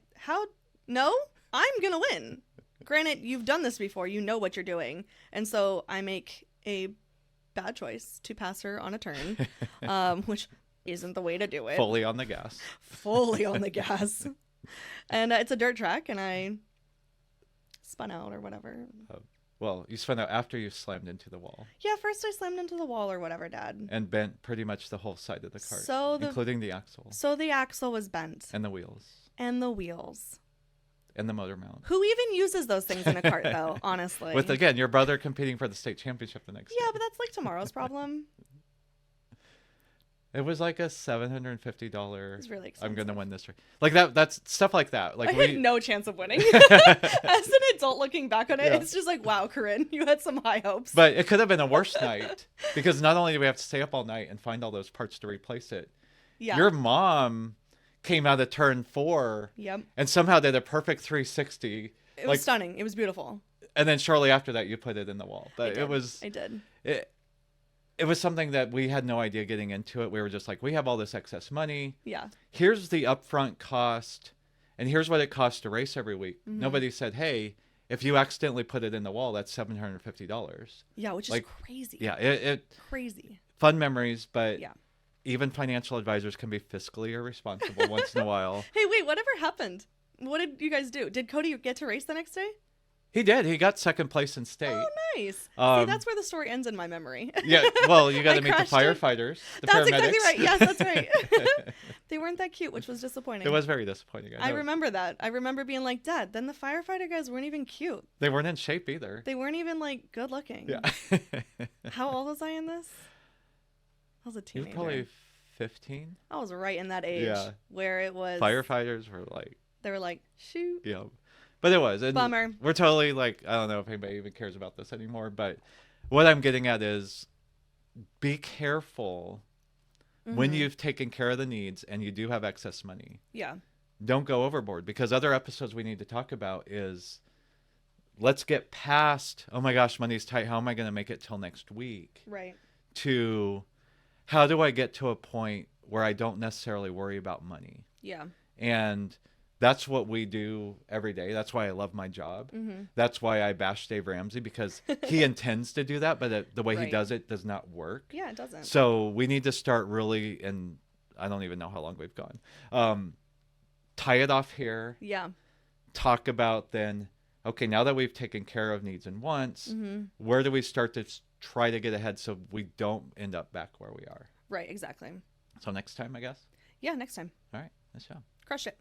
no, I'm going to win. Granted, you've done this before. You know what you're doing. And so I make a bad choice to pass her on a turn, which isn't the way to do it.
Fully on the gas.
Fully on the gas. And it's a dirt track, and I spun out or whatever.
Well, you spun out after you slammed into the wall.
Yeah, first I slammed into the wall or whatever, Dad.
And bent pretty much the whole side of the cart, including the axle.
So the axle was bent.
And the wheels.
And the wheels.
And the motor mount.
Who even uses those things in a cart, though, honestly?
With, again, your brother competing for the state championship the next day.
Yeah, but that's like tomorrow's problem.
It was like a $750.
It's really expensive.
I'm going to win this race. Like that's stuff like that. Like
I had no chance of winning. As an adult looking back on it, it's just like, wow, Corinne, you had some high hopes.
But it could have been a worse night because not only do we have to stay up all night and find all those parts to replace it, your mom came out of turn 4 and somehow did a perfect 360.
It was stunning. It was beautiful.
And then shortly after that, you put it in the wall. But
I did.
It was something that we had no idea getting into it. We were just like, we have all this excess money.
Yeah.
Here's the upfront cost, and here's what it costs to race every week. Nobody said, hey, if you accidentally put it in the wall, that's $750.
Yeah, which is crazy.
Yeah,
crazy.
Fun memories, but even financial advisors can be fiscally irresponsible once in a while.
Hey, wait, whatever happened? What did you guys do? Did Cody get to race the next day?
He did. He got second place in state.
Oh, nice. See, that's where the story ends in my memory.
Yeah, well, you got to meet the firefighters, the
That's
paramedics.
exactly right. Yes, that's right. They weren't that cute, which was disappointing.
It was very disappointing.
I remember that. I remember being like, Dad, then the firefighter guys weren't even cute.
They weren't in shape either.
They weren't even, like, good looking.
Yeah.
How old was I in this? I was a teenager.
You were probably 15.
I was right in that age where it was.
Firefighters were like.
They were like, shoot.
Yeah. But it was. And
bummer.
We're totally like, I don't know if anybody even cares about this anymore, but what I'm getting at is be careful when you've taken care of the needs and you do have excess money.
Yeah.
don't go overboard, because other episodes we need to talk about is, let's get past, oh my gosh, money's tight, how am I going to make it till next week?
Right.
To how do I get to a point where I don't necessarily worry about money?
Yeah.
And that's what we do every day. That's why I love my job.
Mm-hmm.
That's why I bash Dave Ramsey, because he intends to do that, but the way he
Right.
does it does not work.
Yeah, it doesn't.
So we need to start really, and I don't even know how long we've gone. Tie it off here.
Yeah.
Talk about then, okay, now that we've taken care of needs and wants,
Mm-hmm.
where do we start to try to get ahead so we don't end up back where we are?
Right, exactly.
So next time, I guess.
Yeah, next time.
All right, let's go.
Crush it.